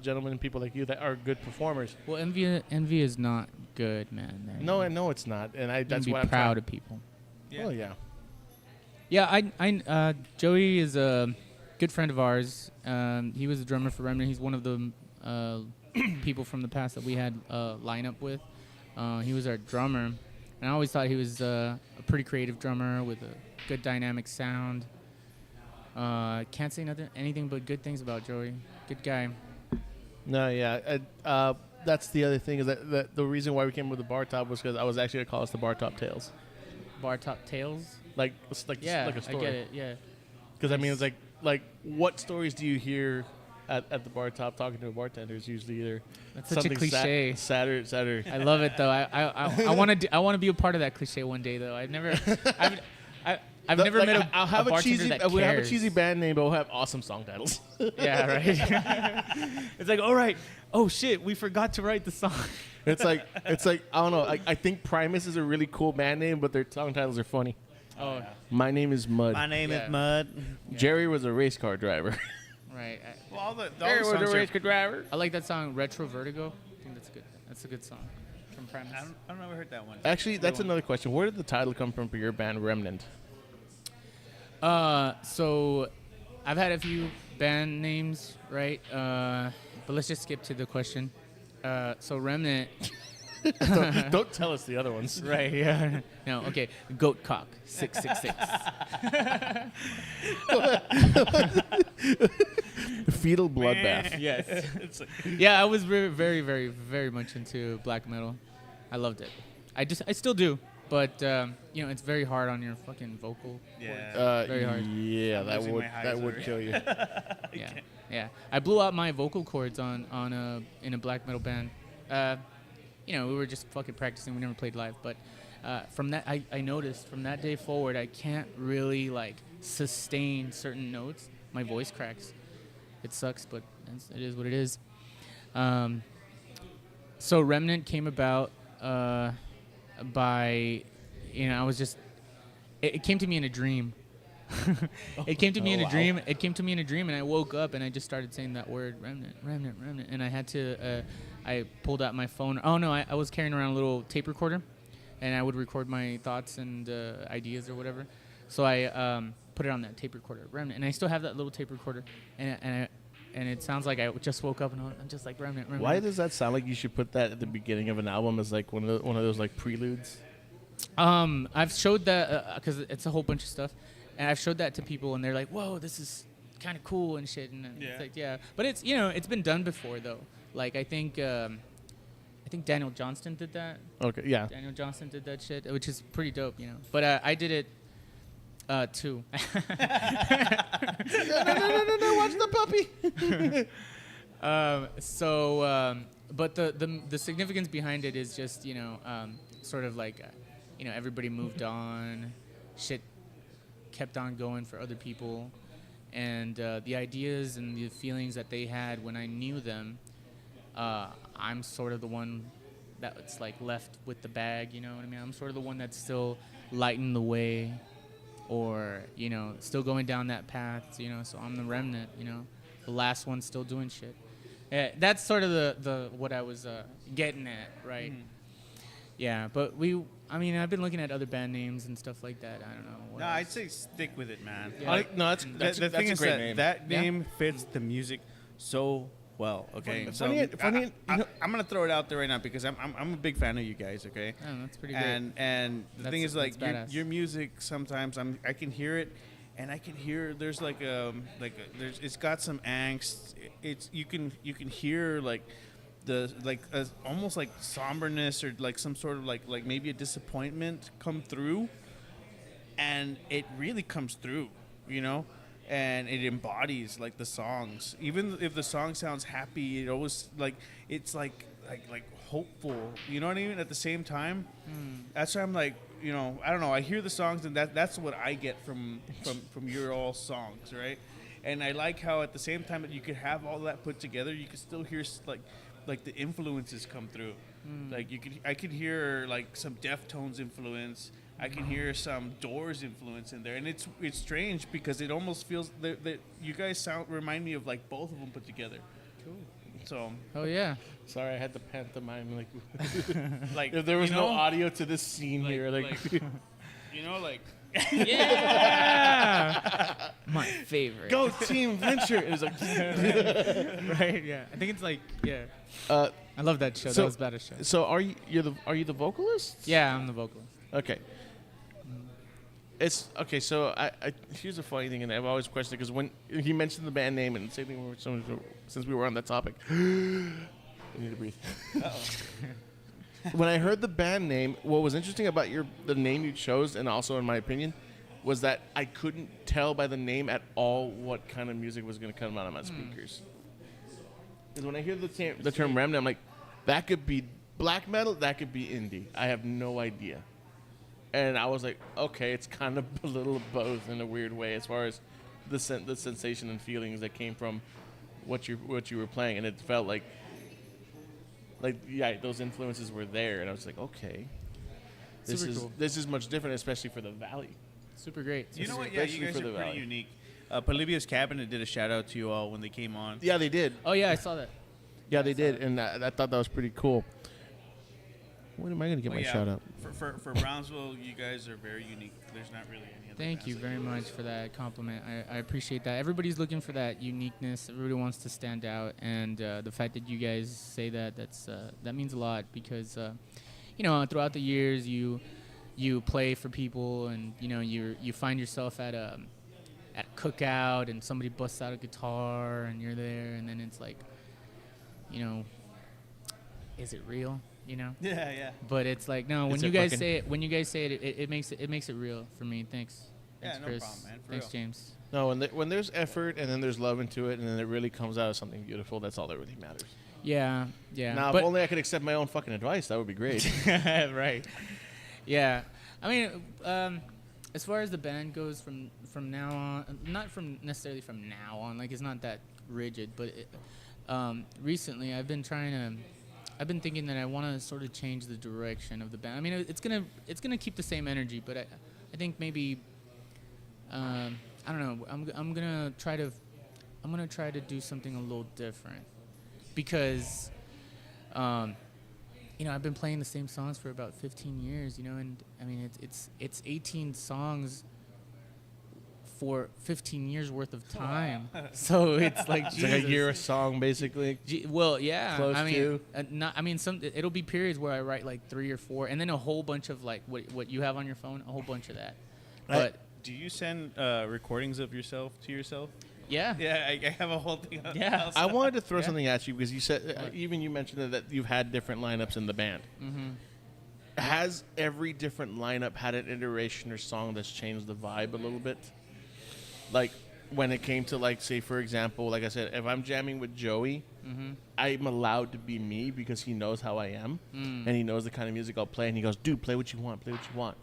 gentlemen and people like you that are good performers. Well, envy is not good, man. No, it's not, and that's be why I'm proud of people. Yeah. Oh yeah. Yeah, Joey is a good friend of ours. He was a drummer for Remnant. He's one of the people from the past that we had line up with. He was our drummer, and I always thought he was a pretty creative drummer with a good dynamic sound. Can't say anything but good things about Joey. Good guy. No, yeah. That's the other thing is that the reason why we came with the bar top was because I was actually gonna call us the Bar Top Tales, Bar Top Tales. like Yeah, like a story. I get it. Yeah. Because I mean, it's like what stories do you hear at the bar top talking to a bartender? Is usually either That's such a something cliche. sadder. I love it though. I want to be a part of that cliche one day though. I've never met a I'll have a bartender cheesy. that We'll have a cares. cheesy band name, but we'll have awesome song titles. Yeah, right. It's like, all right. Oh shit, we forgot to write the song. it's like I don't know. I think Primus is a really cool band name, but their song titles are funny. Oh, My name is Mud. My name Yeah. is Mud. Jerry was a race car driver. right. Well, all the Jerry was a songs race are, car driver. I like that song, Retro Vertigo. I think that's good. That's a good song from Primus. I've never heard that one. Actually, that's another question. Where did the title come from for your band, Remnant? So I've had a few band names, right? But let's just skip to the question. So Remnant. Don't tell us the other ones. Right, yeah. No, okay. Goat Cock, 666. Fetal bloodbath. Yes. It's like, Yeah, I was very, very, very, very much into black metal. I loved it. I still do, but it's very hard on your fucking vocal. yeah. Very hard. Yeah, I'm that losing would my highs that would already. kill you. Yeah, yeah. I blew out my vocal cords in a black metal band. We were just fucking practicing. We never played live, but from that, I noticed from that day forward, I can't really like sustain certain notes. My voice cracks. It sucks, but it is what it is. So Remnant came about by, I was just. It came to me in a dream. It came to me in a dream. It came to me in a dream, and I woke up and I just started saying that word, remnant, remnant, remnant, and I had to. I pulled out my phone. Oh no, I was carrying around a little tape recorder, and I would record my thoughts and ideas or whatever. So I put it on that tape recorder, remnant, and I still have that little tape recorder, and it sounds like I just woke up and I'm just like remnant, remnant. Why does that sound like you should put that at the beginning of an album as like one of those like preludes? I've showed that because it's a whole bunch of stuff, and I've showed that to people, and they're like, "Whoa, this is kind of cool and shit." And Yeah. it's like, yeah, but it's it's been done before though. Like I think Daniel Johnston did that. Okay, yeah. Daniel Johnston did that shit, which is pretty dope, But I did it too. No, watch the puppy. But the significance behind it is just sort of like everybody moved on, shit kept on going for other people, and the ideas and the feelings that they had when I knew them I'm sort of the one that's like left with the bag. You know what I mean? I'm sort of the one that's still lighting the way, or still going down that path. So I'm the remnant. The last one still doing shit. That's sort of the what I was getting at, right? Mhm. Yeah, but I've been looking at other band names and stuff like that. I don't know. What No, else? I'd say stick with it, man. Yeah. No, that's The thing a is great that name. that Yeah. name fits the music so well. Okay, Funny- so funny- I'm gonna throw it out there right now because I'm a big fan of you guys. Okay, Oh, that's pretty great. and the thing That's- is like that's badass. your music sometimes I can hear it, and I can hear there's there's it's got some angst. It's you can hear like the almost like somberness or like some sort of like maybe a disappointment come through, and it really comes through, and it embodies like the songs. Even if the song sounds happy, it always it's like hopeful. You know what I mean? At the same time, that's why I'm like, I don't know. I hear the songs, and that's what I get from your all songs, right? And I like how at the same time that you could have all that put together, you could still hear like the influences come through. Like I could hear like some Deftones influence. I can hear some Doors influence in there, and it's strange because it almost feels that you guys remind me of like both of them put together. Cool. So Oh yeah. Sorry, I had to pantomime like like if there was no audio to this scene here. like Yeah. My favorite. Go Team Venture. It was like Right. Yeah. I think it's like uh, I love that show. So- That was better show. so are you the vocalist? Yeah, I'm the vocalist. Okay. It's okay. So I here's a funny thing, and I've always questioned because when he mentioned the band name, and same thing since we were on that topic, I need to breathe. When I heard the band name, what was interesting about the name you chose, and also in my opinion, was that I couldn't tell by the name at all what kind of music was going to come out of my speakers. Because when I hear the term Remnant, I'm like, that could be black metal, that could be indie. I have no idea. And I was like, okay, it's kind of a little of both in a weird way, as far as the sensation and feelings that came from what you were playing, and it felt like yeah, those influences were there, and I was like, okay, Super cool. this is much different, especially for the Valley. Super great. you know what? Yeah, Especially you guys for are the pretty Valley. unique. Polybius Cabinet did a shout out to you all when they came on. Yeah, they did. Oh yeah, I saw that. Yeah, they did, and I thought that was pretty cool. When am I going to get Well, my yeah, shout out? For Brownsville, you guys are very unique. There's not really any other. Thank you bands like very much for that compliment. I appreciate that. Everybody's looking for that uniqueness. Everybody wants to stand out, and the fact that you guys say that means a lot because throughout the years you play for people, and you find yourself at a cookout and somebody busts out a guitar and you're there, and then it's like, is it real? Yeah, yeah. But it's like, no, when It's you a guys fucking- say it, it makes it real for me. Thanks. Yeah, Thanks, no Chris. problem, man, for Thanks, real. James. No, when there's effort and then there's love into it, and then it really comes out as something beautiful, that's all that really matters. Yeah. Now, but if only I could accept my own fucking advice, that would be great. right. Yeah. I mean, as far as the band goes from now on, not from necessarily from now on, like it's not that rigid, but recently I've been thinking that I want to sort of change the direction of the band. I mean, it's gonna keep the same energy, but I think maybe I don't know. I'm gonna try to do something a little different because I've been playing the same songs for about 15 years, and I mean it's 18 songs for 15 years worth of time. So it's like It's like a year a song, basically. Well, yeah. Close I mean, to. it'll be periods where I write like 3 or 4, and then a whole bunch of like what you have on your phone, a whole bunch of that. But Do you send recordings of yourself to yourself? yeah, Yeah, I have a whole thing. Yeah. I wanted to throw Yeah. something at you because you said, What? even you mentioned that you've had different lineups in the band. Mm-hmm. Has every different lineup had an iteration or song that's changed the vibe a little bit? Like when it came to, like, say, for example, like I said, if I'm jamming with Joey, Mm-hmm. I'm allowed to be me because he knows how I am, and he knows the kind of music I'll play, and he goes, dude, play what you want, play what you want.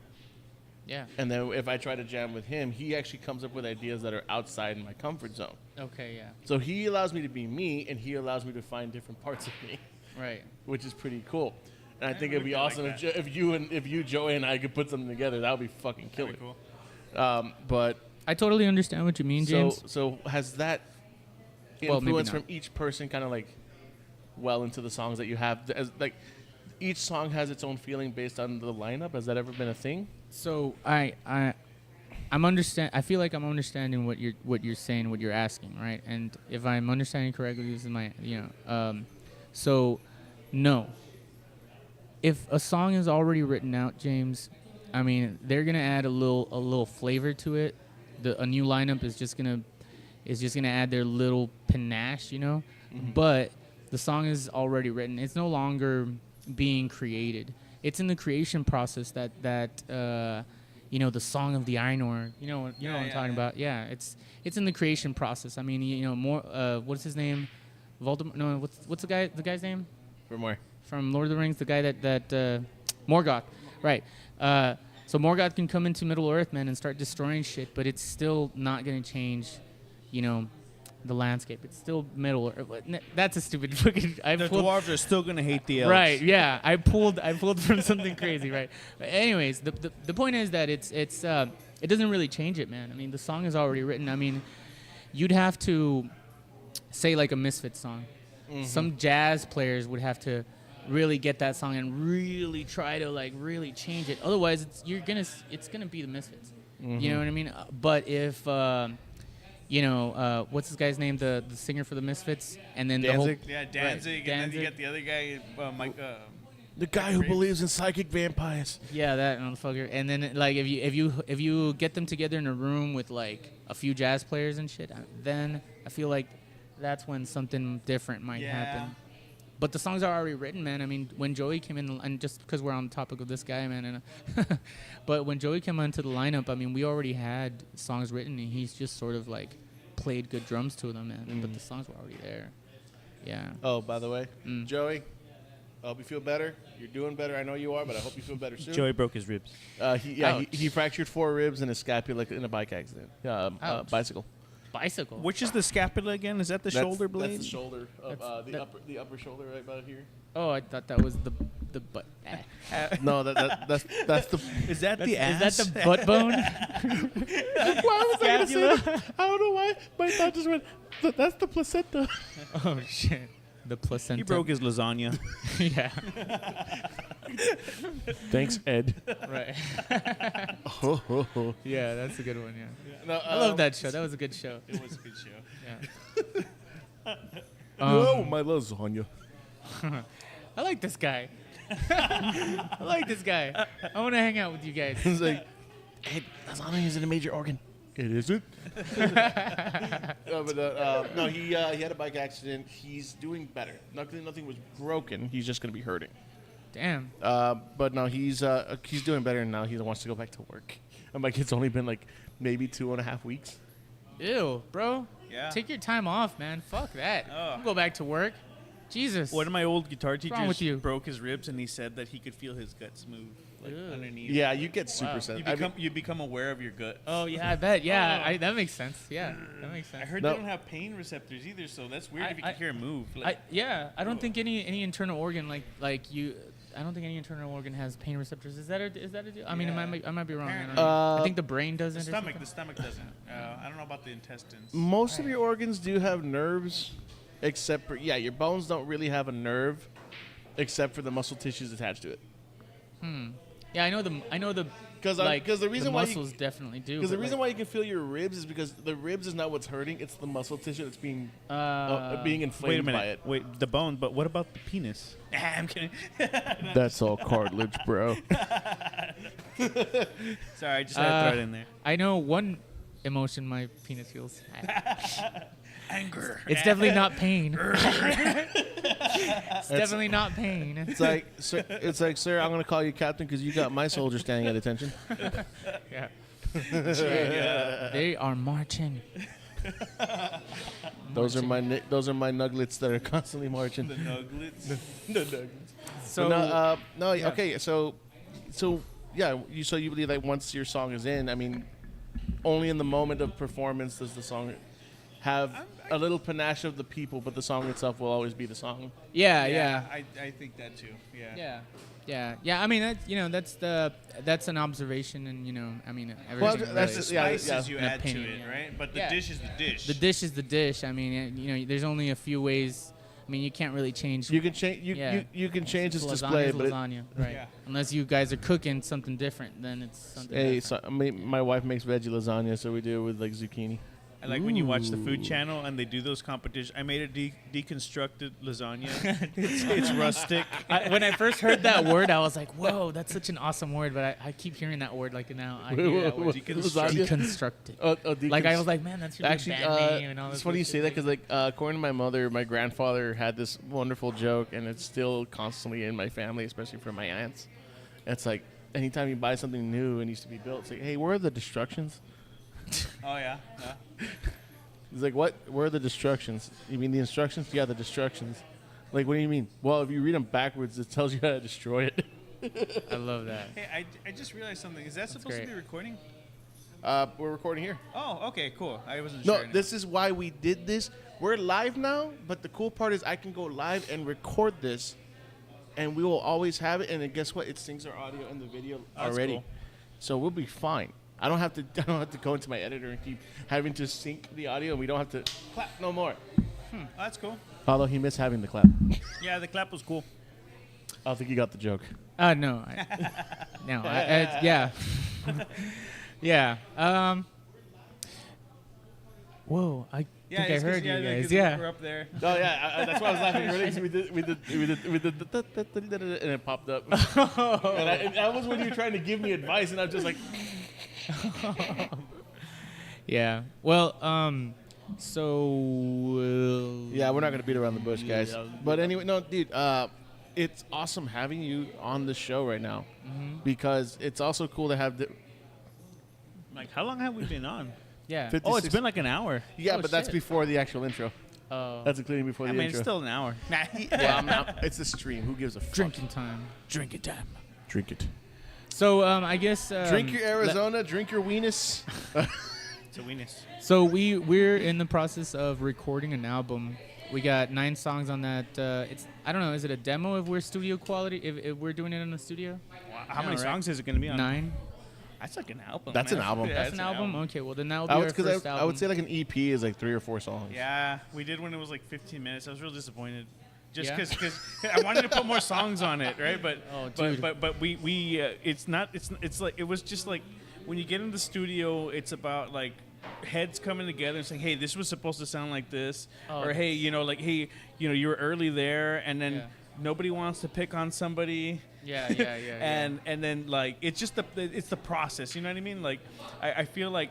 Yeah. And then if I try to jam with him, he actually comes up with ideas that are outside my comfort zone. Okay. Yeah. So he allows me to be me, and he allows me to find different parts of me, Right. which is pretty cool. And I think it'd be really awesome like if you, Joey, and I could put something together. That would be fucking killer. Cool. But I totally understand what you mean, James. so has that Well, maybe influence not. from each person kind of like well into the songs that you have? Like each song has its own feeling based on the lineup. Has that ever been a thing? So I'm understand. I feel like I'm understanding what you're saying, what you're asking, right? And if I'm understanding correctly, this is my so no. If a song is already written out, James, I mean they're gonna add a little flavor to it. A new lineup is just gonna add their little panache, you know. Mm-hmm. But the song is already written. It's no longer being created. It's in the creation process that the song of the Ainur. You know what I'm talking about. Yeah, it's in the creation process. I mean, more. What's his name? Voldemort. No, what's the guy's name? For more. From Lord of the Rings, the guy that Morgoth, right? So Morgoth can come into Middle Earth, man, and start destroying shit, but it's still not gonna change, the landscape. It's still Middle Earth. That's a stupid fucking. The dwarves are still gonna hate the elves. Right? Yeah, I pulled from something crazy, right? But anyways, the point is that it doesn't really change it, man. I mean, the song is already written. I mean, you'd have to say like a Misfits song. Mm-hmm. Some jazz players would have to really get that song and really try to like really change it. Otherwise, it's gonna be the Misfits. Mm-hmm. You know what I mean? But if what's this guy's name? The singer for the Misfits, and then Danzig? Yeah, Danzig, Right. and then you got the other guy, Mike. The guy who believes in psychic vampires. Yeah, that motherfucker. And then like if you get them together in a room with like a few jazz players and shit, then I feel like that's when something different might happen. But the songs are already written, man. I mean, when Joey came in, and just because we're on the topic of this guy, man, but when Joey came onto the lineup, I mean, we already had songs written, and he's just sort of like played good drums to them, man. But the songs were already there. Yeah. Oh, by the way, Joey, I hope you feel better. You're doing better. I know you are, but I hope you feel better soon. Joey broke his ribs. He fractured 4 ribs and his scapula in a bike accident. Ouch. Bicycle. Bicycle. Which is the scapula again? Is that the shoulder blade? That's the shoulder of the upper shoulder right about here. Oh, I thought that was the butt. No, that's the. Is that the ass? Is that the butt bone? Why was I gonna say that? I don't know why. My thought just went. That's the placenta. Oh shit. The placenta. He broke his lasagna. Yeah. Thanks, Ed. Right. Yeah, that's a good one. Yeah. No, I love that show. That was a good show. It was a good show. Yeah. Oh, my lasagna. I like this guy. I like this guy. I want to hang out with you guys. It's like, Ed, lasagna isn't a major organ. It isn't. No, he had a bike accident. He's doing better. Nothing was broken. He's just gonna be hurting. Damn. But no, he's doing better now. He wants to go back to work. I'm like, it's only been like maybe 2.5 weeks. Ew, bro. Yeah. Take your time off, man. Fuck that. Oh. Go back to work. Jesus. One of my old guitar wrong with you? teachers broke his ribs, and he said that he could feel his guts move like Ew. underneath. Yeah, you get super Wow. sensitive. You become aware of your gut. Oh yeah, I bet. Yeah, that makes sense. Yeah, that makes sense. I heard No. they don't have pain receptors either, so that's weird if you I- can hear it move. I don't think any internal organ like you. I don't think any internal organ has pain receptors. Is that a deal? I mean, Yeah. I might be wrong. I, don't Apparently. know. I think the brain the doesn't. or stomach something. doesn't. I don't know about the intestines. Most of your organs do have nerves, except for your bones don't really have a nerve, except for the muscle tissues attached to it. Yeah, I know the. 'Cause the reason the why muscles definitely do. Because the but, reason why you can feel your ribs is because the ribs is not what's hurting; it's the muscle tissue that's being inflamed Wait a by minute. it. Wait, the bone, but what about the penis? I'm kidding. That's all cartilage, bro. Sorry, I just had to throw it in there. I know one emotion my penis feels. Anger. It's definitely not pain. It's definitely not pain. It's like, sir, I'm gonna call you captain because you got my soldier standing at attention. Yeah. They are marching. Those are my nuglets that are constantly marching. The nuglets. The nuggets. So Okay. So yeah, you believe that once your song is in, I mean, only in the moment of performance does the song have a little panache of the people, but the song itself will always be the song. Yeah. I think that too. Yeah. I mean, that's an observation, and I mean, Well, everything. that's really- just- Spices yeah. you An add opinion, to it, yeah. right? But the Yeah. dish is the dish. the dish is the dish. I mean, there's only a few ways. I mean, you can't really change. You can change. Yeah. You can change its Lasagna's display, but lasagna, right? Yeah. Unless you guys are cooking something different, then it's something. hey, different. so, my wife makes veggie lasagna, so we do it with like zucchini. I like when you watch the Food Ooh. Channel and they do those competitions. I made a deconstructed lasagna. it's rustic. When I first heard that word, I was like, "Whoa, that's such an awesome word!" But I keep hearing that word like now. I hear that word. Lasagna? Deconstructed. Like I was like, "Man, that's really Actually, bad name." And all it's this funny you shit. say that because, like, according to my mother, my grandfather had this wonderful joke, and it's still constantly in my family, especially for my aunts. It's like anytime you buy something new and needs to be built, it's like, hey, where are the destructions? Oh yeah. He's like, what? Where are the destructions? You mean the instructions? Yeah, the destructions. Like, what do you mean? Well, if you read them backwards, it tells you how to destroy it. I love that. Hey, I just realized something. Is that supposed to great. be recording? We're recording here. Oh, okay, cool. I wasn't No, sure. this is why we did this. We're live now, but the cool part is I can go live and record this, and we will always have it. And then guess what? It syncs our audio and the video That's already, cool. so we'll be fine. I don't have to go into my editor and keep having to sync the audio, and we don't have to clap no more. Oh, that's cool. Although he missed having the clap. Yeah, the clap was cool. I don't think you got the joke. No. Yeah. Yeah. Whoa, I think I it's 'cause- heard you like, guys. 'cause Yeah. We're up there. Oh yeah, that's why I was laughing. Really, 'cause we did, and it popped up. And that was when you were trying to give me advice, and I was just like, Yeah. Well, so. yeah, we're not gonna beat around the bush, guys. But anyway, no, dude, it's awesome having you on the show right now because it's also cool to have the. Like, how long have we been on? Yeah. 50 Oh, it's 56 been like an hour. Yeah, Oh, but that's shit. before the actual intro. Oh. That's including before I the mean, intro. it's still an hour. well, I'm not, it's a stream. Who gives a fuck? Drinking time. Drink it time. Drink it. So I guess. Drink your Arizona. Drink your weenus. It's a weenus. So we're in the process of recording an album. We got 9 songs on that. It's I don't know. Is it a demo if we're studio quality? If we're doing it in the studio? How Yeah, many right. songs is it going to be on? 9. That's like an album. That's man. an album. Yeah, That's it's an album. Okay, well then that will be I our would, first album. I would say like an EP is like 3 or 4 songs. Yeah, we did when it was like 15 minutes. I was real disappointed. Just Yeah? because I wanted to put more songs on it, right? But Oh, but dude. but we it's not it's like it was just like when you get in the studio, it's about like heads coming together and saying, hey, this was supposed to sound like this, Oh, or hey, like hey, you were early there, and then Yeah. nobody wants to pick on somebody. Yeah. and then like it's just the process, you know what I mean? Like I feel like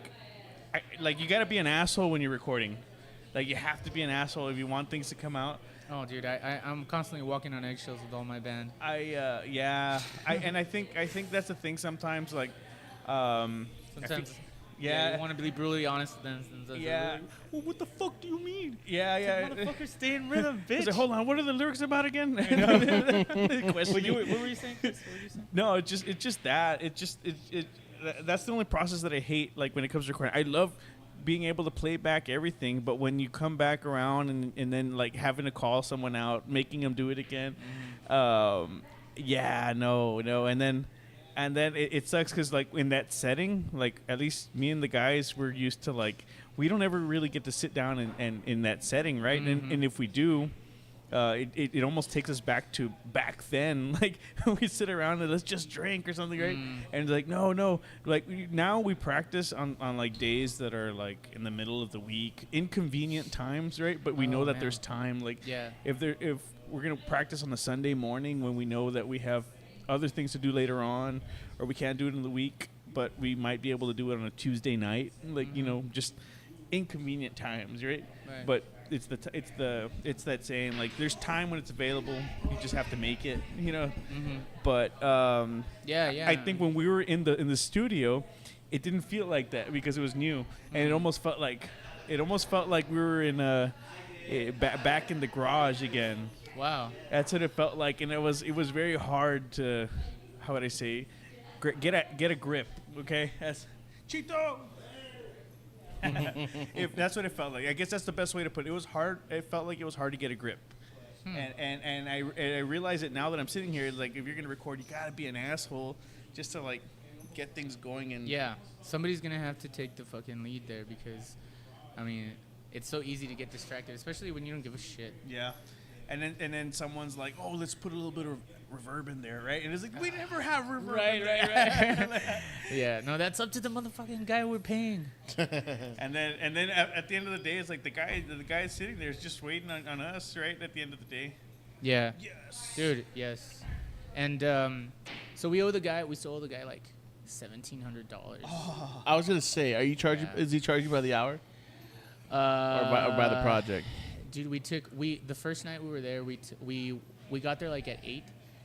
you got to be an asshole when you're recording. Like you have to be an asshole if you want things to come out. Oh, dude, I'm constantly walking on eggshells with all my band. I think that's the thing sometimes. Like, Sometimes, yeah, you want to be brutally honest. Then sometimes yeah. you're like, well, what the fuck do you mean? yeah. Motherfucker, stay in rhythm, It's bitch. like, hold on, what are the lyrics about again? What were you saying, Chris? What were you saying? No, it's just that. That's the only process that I hate. Like when it comes to recording, I love being able to play back everything, but when you come back around and then like having to call someone out, making them do it again, yeah, no, and then it sucks because like in that setting, like at least me and the guys we're used to like we don't ever really get to sit down and in that setting, right? And if we do. It almost takes us back to back then. Like we sit around and let's just drink or something, right? And like no, like now we practice on like days that are like in the middle of the week, inconvenient times, right? But we know that man. there's time. Like Yeah. if we're gonna practice on a Sunday morning when we know that we have other things to do later on, or we can't do it in the week, but we might be able to do it on a Tuesday night, like just inconvenient times, right? Right. But it's that saying like there's time when it's available, you just have to make it, But Yeah. I think when we were in the studio, it didn't feel like that because it was new, and it almost felt like we were in back in the garage again. Wow. That's what it felt like, and it was very hard to, how would I say, Get a grip, okay? That's Chito. If that's what it felt like, I guess that's the best way to put it. It was hard. It felt like it was hard to get a grip. And I realize it now that I'm sitting here. Like, if you're gonna record, you gotta be an asshole just to like get things going. And Yeah, somebody's gonna have to take the fucking lead there because, I mean, it's so easy to get distracted, especially when you don't give a shit. yeah. And then someone's like, oh, let's put a little bit of reverb in there, right? And it's like, we never have reverb. Right. Yeah, no, that's up to the motherfucking guy we're paying. And then at the end of the day, it's like the guy sitting there is just waiting on us, right? At the end of the day. Yeah. Yes. Dude, yes. And so we still owe the guy like $1,700. I was gonna say, are you charging? Yeah. Is he charging by the hour or by the project? Dude, the first night we were there, we got there like at 8,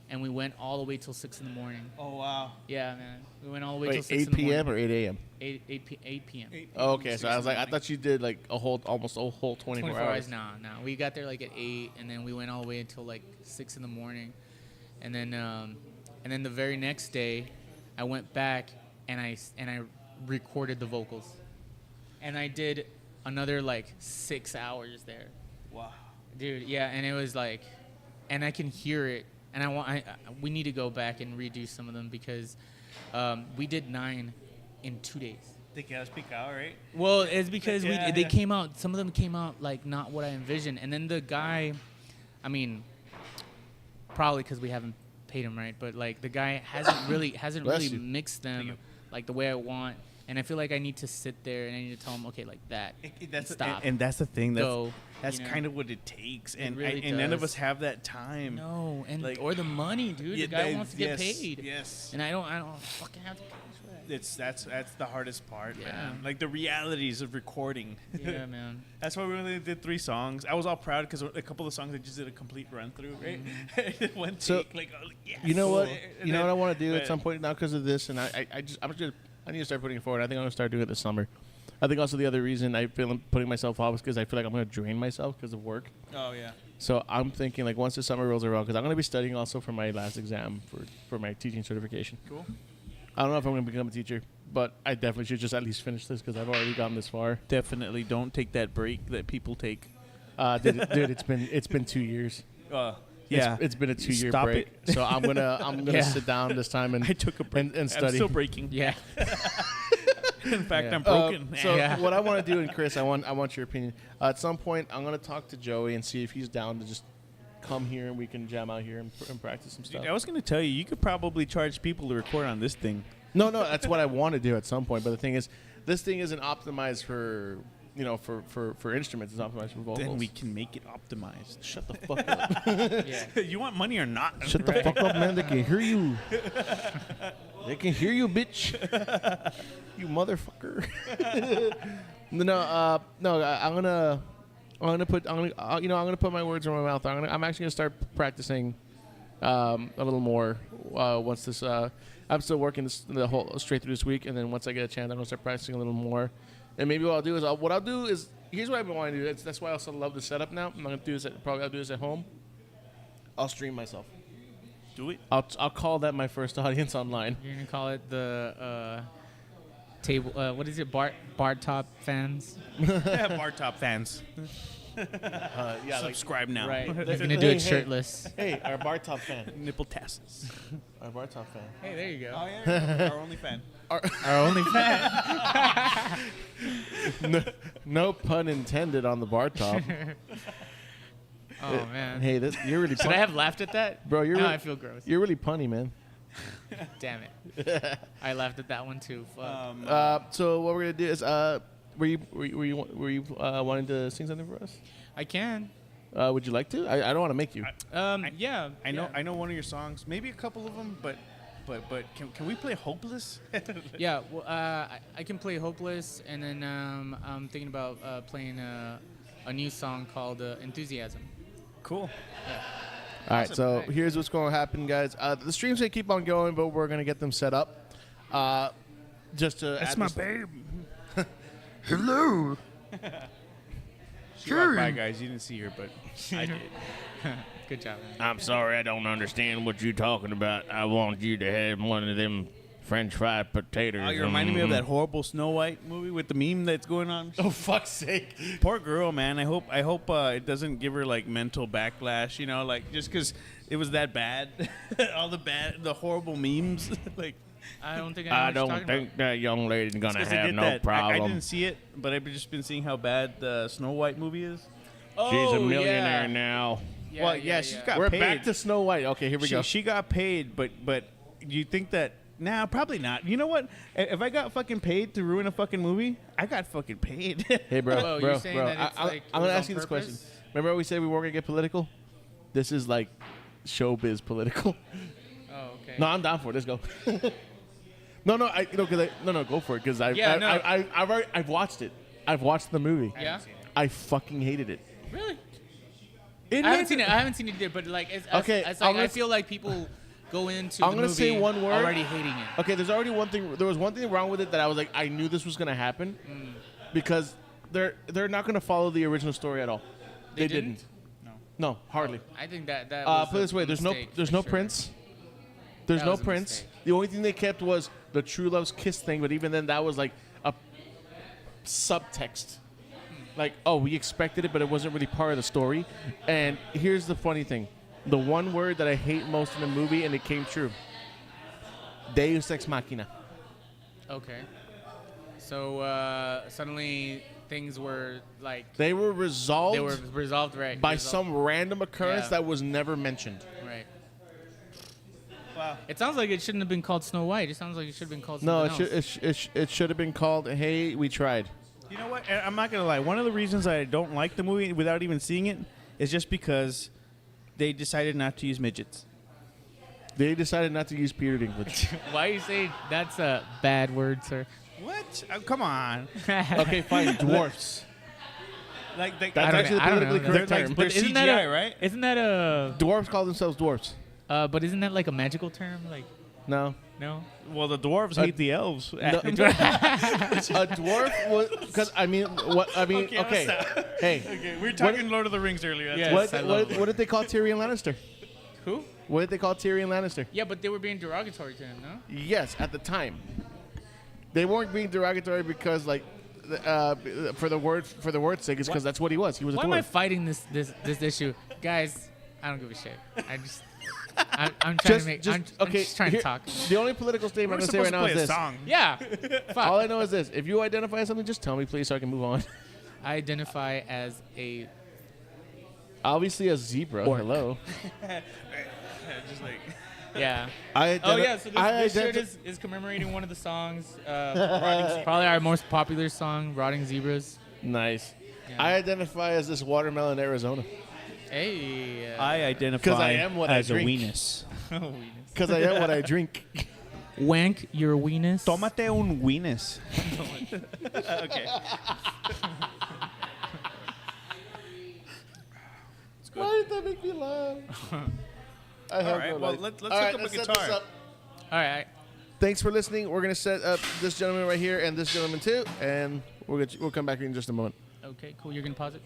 and we went all the way till 6 in the morning. Oh wow. Yeah, man, we went all the way Wait, till 6 8 in the p.m. morning. or 8 a.m. 8 p.m. Oh, okay, so I was like, I thought you did like almost a whole 24 hours. No. We got there like at 8, and then we went all the way until like 6 in the morning, and then the very next day, I went back and I recorded the vocals, and I did another like 6 hours there. Wow. Dude, yeah, and it was like, and I can hear it, and we need to go back and redo some of them because we did 9 in 2 days. They can't speak out, right? Well, it's because Yeah, they yeah. came out. Some of them came out like not what I envisioned, and then the guy, I mean, probably because we haven't paid him right, but like the guy hasn't really Bless you. mixed them like the way I want, and I feel like I need to sit there and I need to tell him, okay, like that. Stop. And that's the thing. Go. That's you know? kind of what it takes, and really and none of does. us have that time. No, and Like- or the money, dude. Yeah, the guy that- wants to get yes, paid. Yes. And I don't fucking have the cash for that. That's the hardest part, Yeah. man. Like the realities of recording. Yeah, man. That's why we only did 3 songs. I was all proud because a couple of songs I just did a complete run through, right? One So, take, like, oh, yes. You know what? And You know what I then- want to do at but- some point now because of this, and I need to start putting it forward. I think I'm gonna start doing it this summer. I think also the other reason I feel putting myself off is because I feel like I'm gonna drain myself because of work. Oh yeah. So I'm thinking like once the summer rolls around, because I'm gonna be studying also for my last exam for my teaching certification. Cool. I don't know if I'm gonna become a teacher, but I definitely should just at least finish this because I've already gotten this far. Definitely don't take that break that people take. Dude, it's been 2 years. It's been a 2-year Stop break. it. So I'm gonna Yeah. sit down this time and I took a break and study. I'm still breaking. Yeah. In fact, Yeah. I'm broken. So Yeah. what I want to do, and Chris, I want your opinion. At some point, I'm gonna talk to Joey and see if he's down to just come here and we can jam out here and practice some stuff. Dude, I was going to tell you, you could probably charge people to record on this thing. No, that's what I want to do at some point. But the thing is, this thing isn't optimized for for instruments. It's optimized for vocals. Then we can make it optimized. Shut the fuck up. Yeah. You want money or not? Shut the fuck up, man. They can hear you. They can hear you, bitch. You motherfucker. I'm gonna put my words in my mouth. I'm actually gonna start practicing a little more once this. I'm still working the whole straight through this week, and then once I get a chance, I'm gonna start practicing a little more. And maybe what I'll do is here's what I've been wanting to do. That's why I also love the setup now. I'm not gonna do this. I'll do this at home. I'll stream myself. Do it. I'll call that my first audience online. You're gonna call it the table. What is it? Bar top fans. Bar top fans. Yeah, Subscribe now. Right. He's gonna do it Hey. shirtless. Hey, our bar top fan. Nipple tassels. Our bar top fan. Hey, there you go. Oh, yeah. Our only fan. Our only fan. No pun intended on the bar top. Oh man. Hey, you're really. Should I have laughed at that? Bro, you're No, really, I feel gross. You're really punny, man. Damn it. I laughed at that one too. Fuck. So what we're gonna do is, were you wanting to sing something for us? I can. Would you like to? I don't want to make you. Yeah. I know. Yeah. I know one of your songs. Maybe a couple of them, but can we play Hopeless? Yeah. Well, I can play Hopeless, and then I'm thinking about playing a new song called Enthusiasm. Cool. Yeah. All right, so Right. here's what's going to happen, guys. The stream's going to keep on going, but we're going to get them set up. Just to That's add my this- babe. Hello. She walked by, guys. You didn't see her, but I did. Good job, man. I'm sorry, I don't understand what you're talking about. I want you to have one of them French fried potatoes. Oh, you reminded me of that horrible Snow White movie with the meme that's going on. Oh, fuck's sake. Poor girl, man. I hope it doesn't give her like mental backlash. You know, like just because it was that bad, all the horrible memes. Like I don't think I know I what you're don't talking think that young lady's going to 'cause they have did no that. I problem. didn't see it, but I've just been seeing how bad the Snow White movie is. about. She's a Oh, millionaire yeah. now. Yeah, Well, yeah, she's yeah. got We're paid. back to Snow White. Okay, here we go. She got paid, but do you think that? Nah, probably not. You know what? If I got fucking paid to ruin a fucking movie, I got fucking paid. Hey, bro, Whoa, bro, you're saying bro. that it's like I'm it going to was ask on you this question. purpose? Remember we said we weren't going to get political? This is like showbiz political. Oh, okay. No, I'm down for it. Let's go. No, go for it because I've watched it. I've watched the movie. Yeah. I fucking hated it. Really? It I haven't made seen me- it. I haven't seen it yet, but like, Okay, it's I'm like, gonna I feel like people go into I'm the gonna movie say one word. already hating it. Okay, there's already one thing. There was one thing wrong with it that I was like, I knew this was gonna happen because they're not gonna follow the original story at all. They didn't. No, hardly. I think that was Put it this way: a there's mistake, there's for no sure. prince. There's That no was a prince. mistake. The only thing they kept was the true love's kiss thing, but even then, that was like a subtext. Like, oh, we expected it, but it wasn't really part of the story. And here's the funny thing: the one word that I hate most in the movie, and it came true. Deus ex machina. Okay. So suddenly things were like They were resolved they were resolved right by resolved, some random occurrence Yeah. that was never mentioned. right. Wow. It sounds like it shouldn't have been called Snow White. It sounds like it should have been called No, something else. it should have been called, "Hey, we tried." You know what? And I'm not gonna lie. One of the reasons I don't like the movie without even seeing it is just because they decided not to use midgets. They decided not to use Peter Dinklage. Why are you saying that's a bad word, sir? What? Come on. Okay, fine, dwarfs. Like That's I don't actually the know. I don't politically know. correct They're term. like- But They're isn't that CGI, a, right? Isn't that a? Dwarves call themselves dwarfs. But isn't that like a magical term? Like No. no. Well, the dwarves hate the elves. A dwarf was because I mean what I mean. Okay, hey, Okay, we were talking Lord of the Rings earlier. Yeah. what, Yes, I love what did they call Tyrion Lannister? Who? What did they call Tyrion Lannister? Yeah, but they were being derogatory to him, no? Yes, at the time, they weren't being derogatory because like for the word's sake. It's because that's what he was. He was a Why am I dwarf. fighting this issue, guys? I don't give a shit. I'm trying to make. I'm just trying to talk. The only political statement We're I'm gonna say right supposed to now play is a this. song. Yeah. Fuck. All I know is this: if you identify as something, just tell me, please, so I can move on. I identify as a. Obviously, a zebra. Hello. Just like Yeah. I Oh yeah. So I this shirt identi- is commemorating one of the songs. Probably our most popular song, "Rotting Zebras." Nice. Yeah. I identify as this watermelon Arizona Hey. I identify 'Cause I am what I as a drink. weenus. because I am what I drink. Wank your weenus. Tómate un weenus. Okay. Why did that make me laugh? I have All right. no Well, life. let's All look right, up a let's set guitar. this up. All right. Thanks for listening. We're gonna set up this gentleman right here and this gentleman too, and we'll come back in just a moment. Okay. Cool. You're gonna pause it.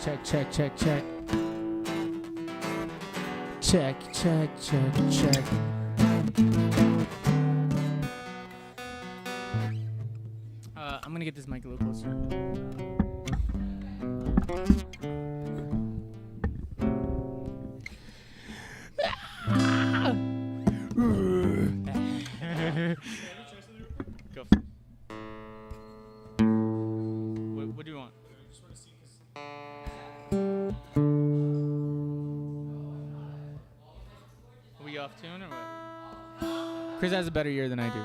Check, check, check, check. Check, check, check, check. I'm gonna get this mic a little closer. Go. What do you want? Are we off tune or what? Chris has a better ear than I do.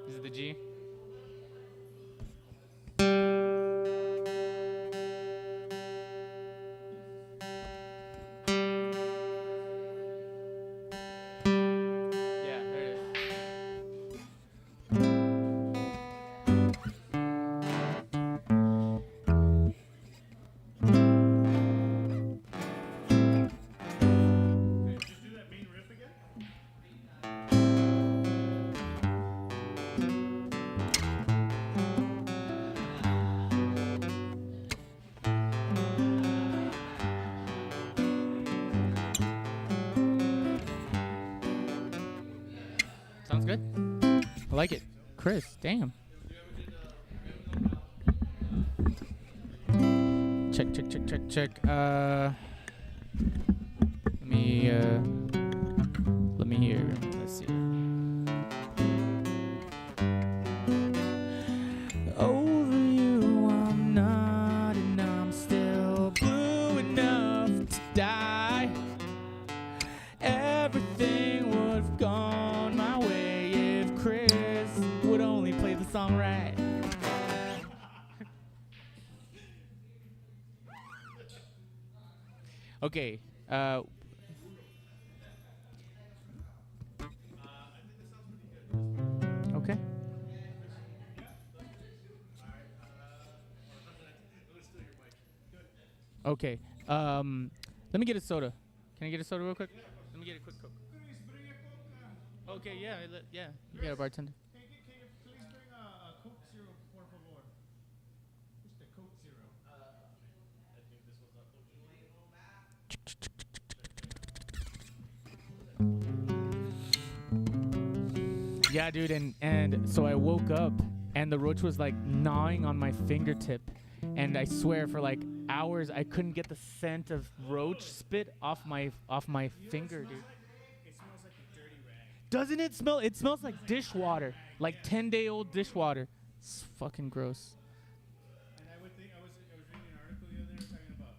Is it the G? Yeah, there it is. Just do that main riff again. Sounds good. I like it. Chris, damn. Check, check, check, check, check. Let me hear. Let's see. Over you, I'm not, and I'm still blue enough to die. Everything would have gone my way if Chris would only play the song right. Okay. Okay. Okay. Let me get a soda. Can I get a soda real quick? Let me get a quick Coke. Okay, yeah, yeah. You got a bartender. Can you please bring a Coke Zero, por favor? Just a Coke Zero. I think this was Yeah, dude, and so I woke up and the roach was like gnawing on my fingertip, and I swear for like hours I couldn't get the scent of roach spit off my finger, dude. It smells like a dirty rag. Doesn't it smell? It smells like dishwater, like 10-day-old dishwater. It's fucking gross. And I was reading an article the other day talking about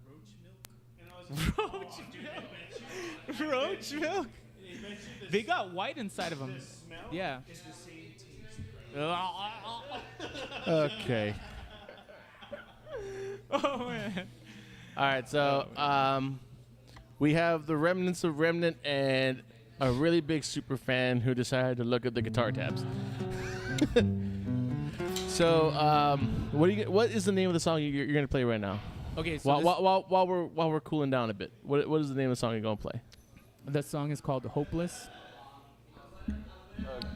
roach milk, and I was like, Roach dude, I bet you. Roach milk. I bet you They got white inside of them. the smell Yeah. is the same taste. Okay. Oh man. All right, so we have the remnants of Remnant and a really big super fan who decided to look at the guitar tabs. So, what is the name of the song you're gonna play right now? Okay, so While we're cooling down a bit, what is the name of the song you're gonna play? the song is called "Hopeless."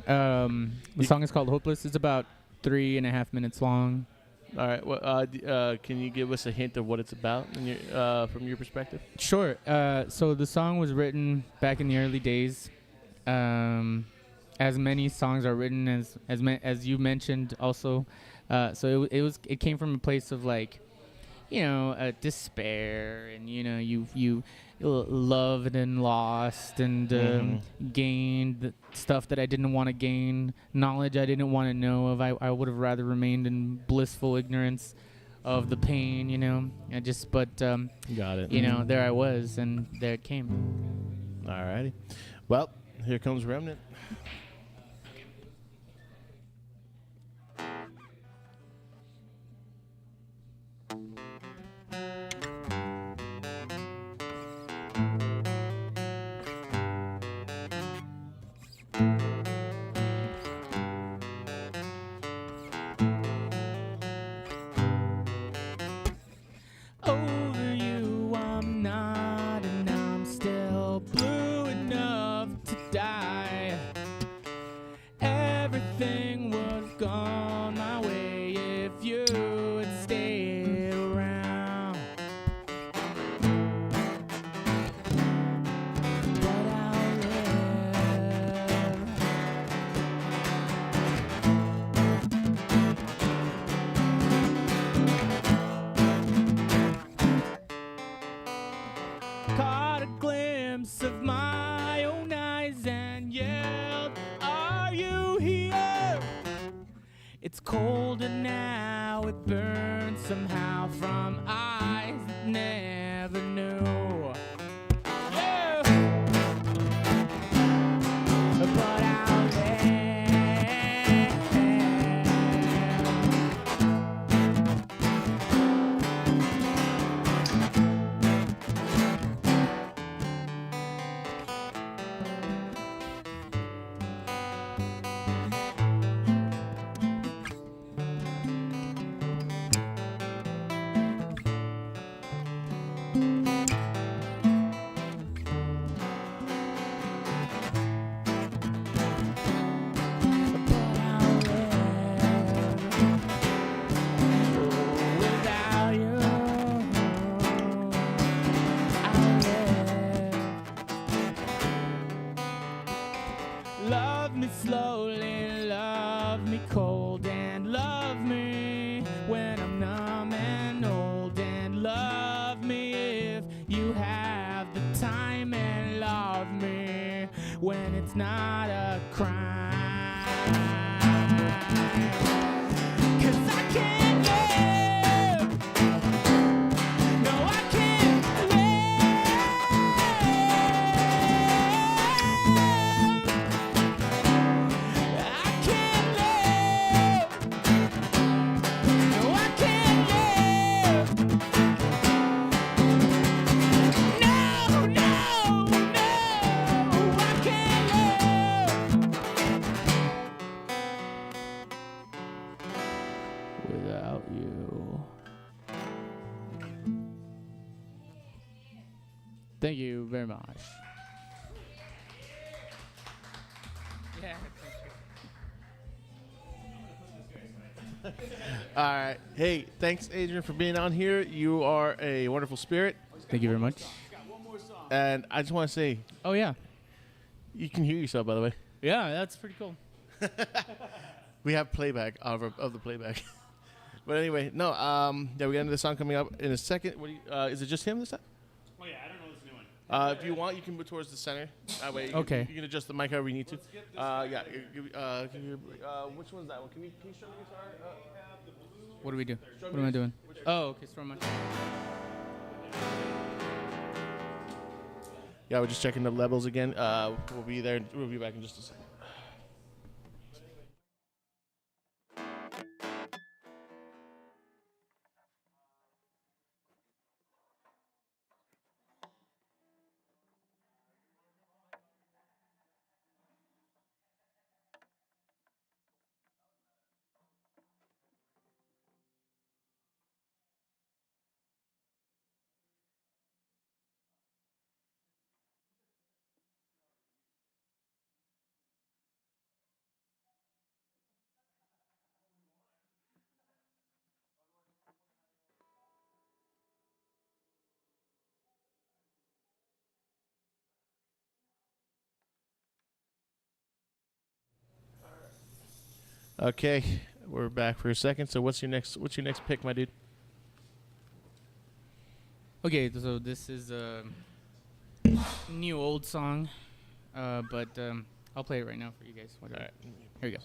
The song is called "Hopeless." It's about 3.5 minutes long. All right, can you give us a hint of what it's about from your perspective? Sure. So the song was written back in the early days, as many songs are written as you mentioned also. So it came from a place of like, despair, and you loved and lost, and gained stuff that I didn't want to gain, knowledge I didn't want to know of. I would have rather remained in blissful ignorance of the pain, Got it. there I was, and there it came. Alrighty. Well, here comes Remnant. Over you I'm not, and I'm still blue enough to die. Everything would have gone my way if you had stayed around. But I'll live. Caught a glimpse of my own eyes and yelled, "Are you here?" It's colder now, it burns somehow from eyes that never knew. Yeah. But I'll live. Without you, I'll live. Love me slowly, love me cold, and love me when I'm numb and old, and love me if you have the time, and love me when it's not a crime. 'Cause I can't live. No, I can't live. I can't live. No, I can't live. No, no, no, I can't live without you. Thank you very much. Yeah. All right. Hey, thanks, Adrian, for being on here. You are a wonderful spirit. Thank you very much. And I just want to say, Oh yeah. you can hear yourself, by the way. Yeah, that's pretty cool. We have playback of the playback. But anyway, no. Yeah, we got into the song coming up in a second. What do you, is it just him this time? Oh yeah, I don't know this new one. If you want, you can move towards the center. That way, Okay. you can adjust the mic however you need to. Yeah. Which one's that one? Can you strum the guitar? What do we do? What am I doing? Oh, okay, strum my. Yeah, we're just checking the levels again. We'll be there. We'll be back in just a second. Okay, we're back for a second. So what's your next pick, my dude? Okay, so this is a new old song, but I'll play it right now for you guys. Whatever. All right. Here we go.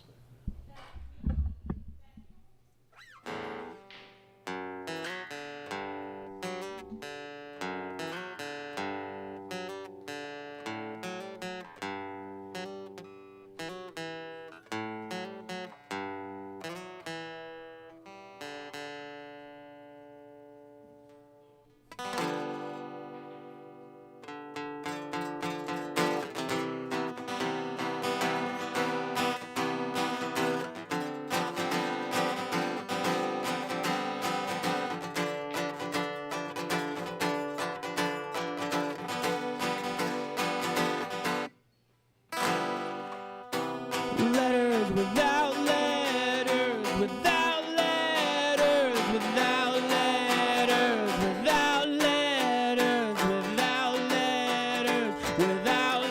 Letters without letters, without letters, without letters, without letters, without letters, without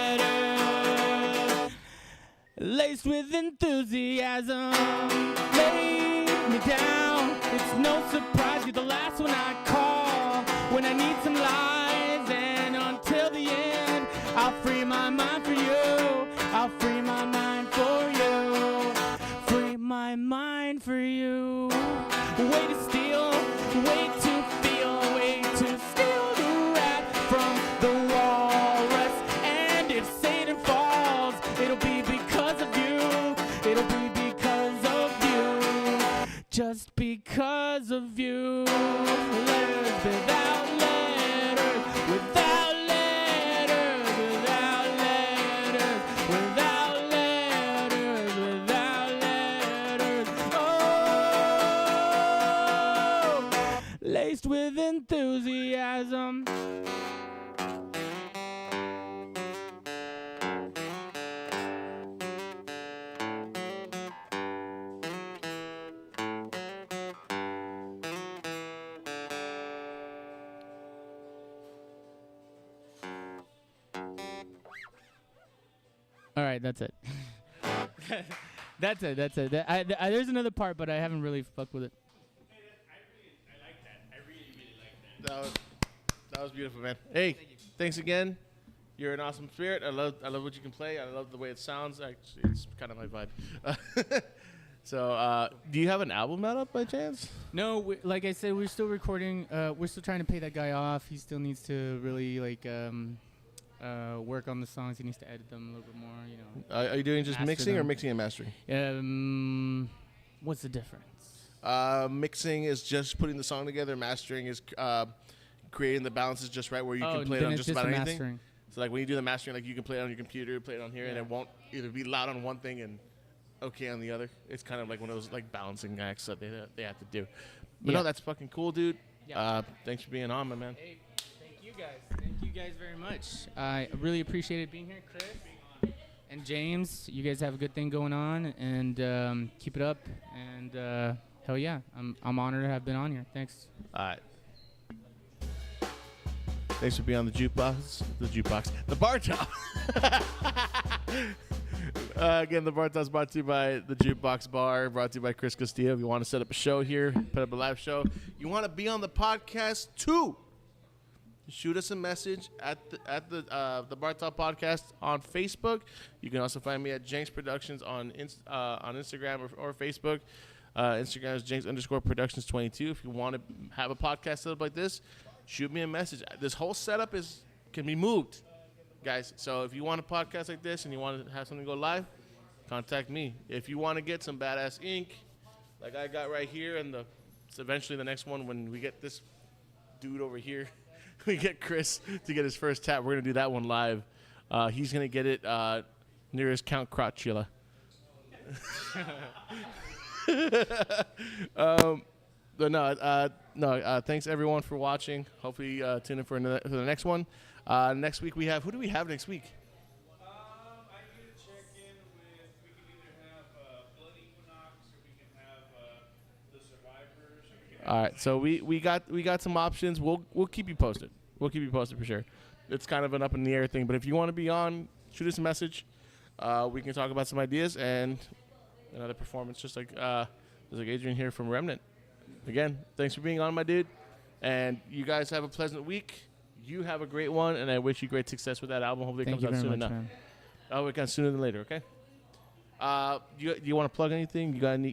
letters. Laced with enthusiasm, lay me down. It's no surprise you're the last one I call when I need some lies. And until the end, I'll free my mind for you. I'll free my mind for you. Free my mind for you. Way to steal, way to feel, way to steal the rat from the walrus. And if Satan falls, it'll be because of you. It'll be because of you. Just because of you. Letters without letters, without letters, without letters, without letters, without letters. Oh, laced with enthusiasm. All right, that's it. That's it. That's it. There's another part, but I haven't really fucked with it. That was beautiful, man. Hey, thanks again. You're an awesome spirit. I love what you can play. I love the way it sounds. Actually, it's kind of my vibe. So, do you have an album out up by chance? No, like I said, we're still recording. We're still trying to pay that guy off. He still needs to really work on the songs. He needs to edit them a little bit more. You know. Are you doing just Master mixing or them. mixing and mastering? What's the difference? Mixing is just putting the song together. Mastering is creating the balances just right where you can play it then on it's just about the anything. mastering. So like when you do the mastering, like you can play it on your computer, play it on here, and Yeah. it won't either be loud on one thing and okay on the other. It's kind of like one of those like balancing acts that they have to do. But Yeah. no, that's fucking cool, dude. Yeah. Thanks for being on, my man. Hey, thank you guys. Thank you guys very much. I really appreciated being here, Chris and James. You guys have a good thing going on, and keep it up. And hell yeah, I'm honored to have been on here. Thanks. All right. Thanks for being on the jukebox. The bar top. Again, the bar top is brought to you by the Jukebox Bar, brought to you by Chris Castillo. If you want to set up a show here, put up a live show, you want to be on the podcast too, shoot us a message at the Bar Top Podcast on Facebook. You can also find me at Jenks Productions on Instagram or Facebook. Instagram is Jenks_Productions22. If you want to have a podcast set up like this, shoot me a message. This whole setup can be moved, guys. So if you want a podcast like this and you want to have something go live, contact me. If you want to get some badass ink, like I got right here, and it's eventually the next one when we get this dude over here, we get Chris to get his first tap. We're gonna do that one live. He's gonna get it near his Count Crotchula. But no. Thanks everyone for watching. Hopefully, tune in for the next one. Next week we have. Who do we have next week? I need to check in with. We can either have Blood Equinox, or we can have the Survivors. Or we can have All right. So we got some options. We'll keep you posted. We'll keep you posted for sure. It's kind of an up in the air thing, but if you want to be on, shoot us a message. We can talk about some ideas and another performance, just like Adrian here from Remnant. Again, thanks for being on, my dude. And you guys have a pleasant week. You have a great one, and I wish you great success with that album. Hopefully it Thank comes you out very soon much, enough. man. Oh, it comes sooner than later, okay? You want to plug anything? You got any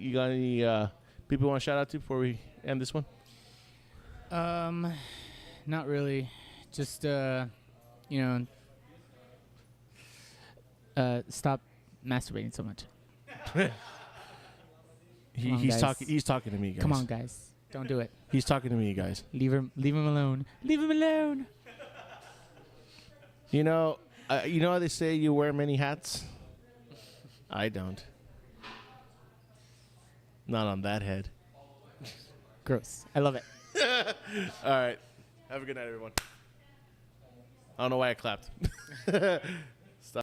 people you want to shout out to before we end this one? Not really. Just stop masturbating so much. on, He's guys. talking. He's talking to me, guys. Come on, guys. Don't do it. He's talking to me, guys. Leave him alone. Leave him alone. You know how they say you wear many hats? I don't. Not on that head. Gross. I love it. All right. Have a good night, everyone. I don't know why I clapped.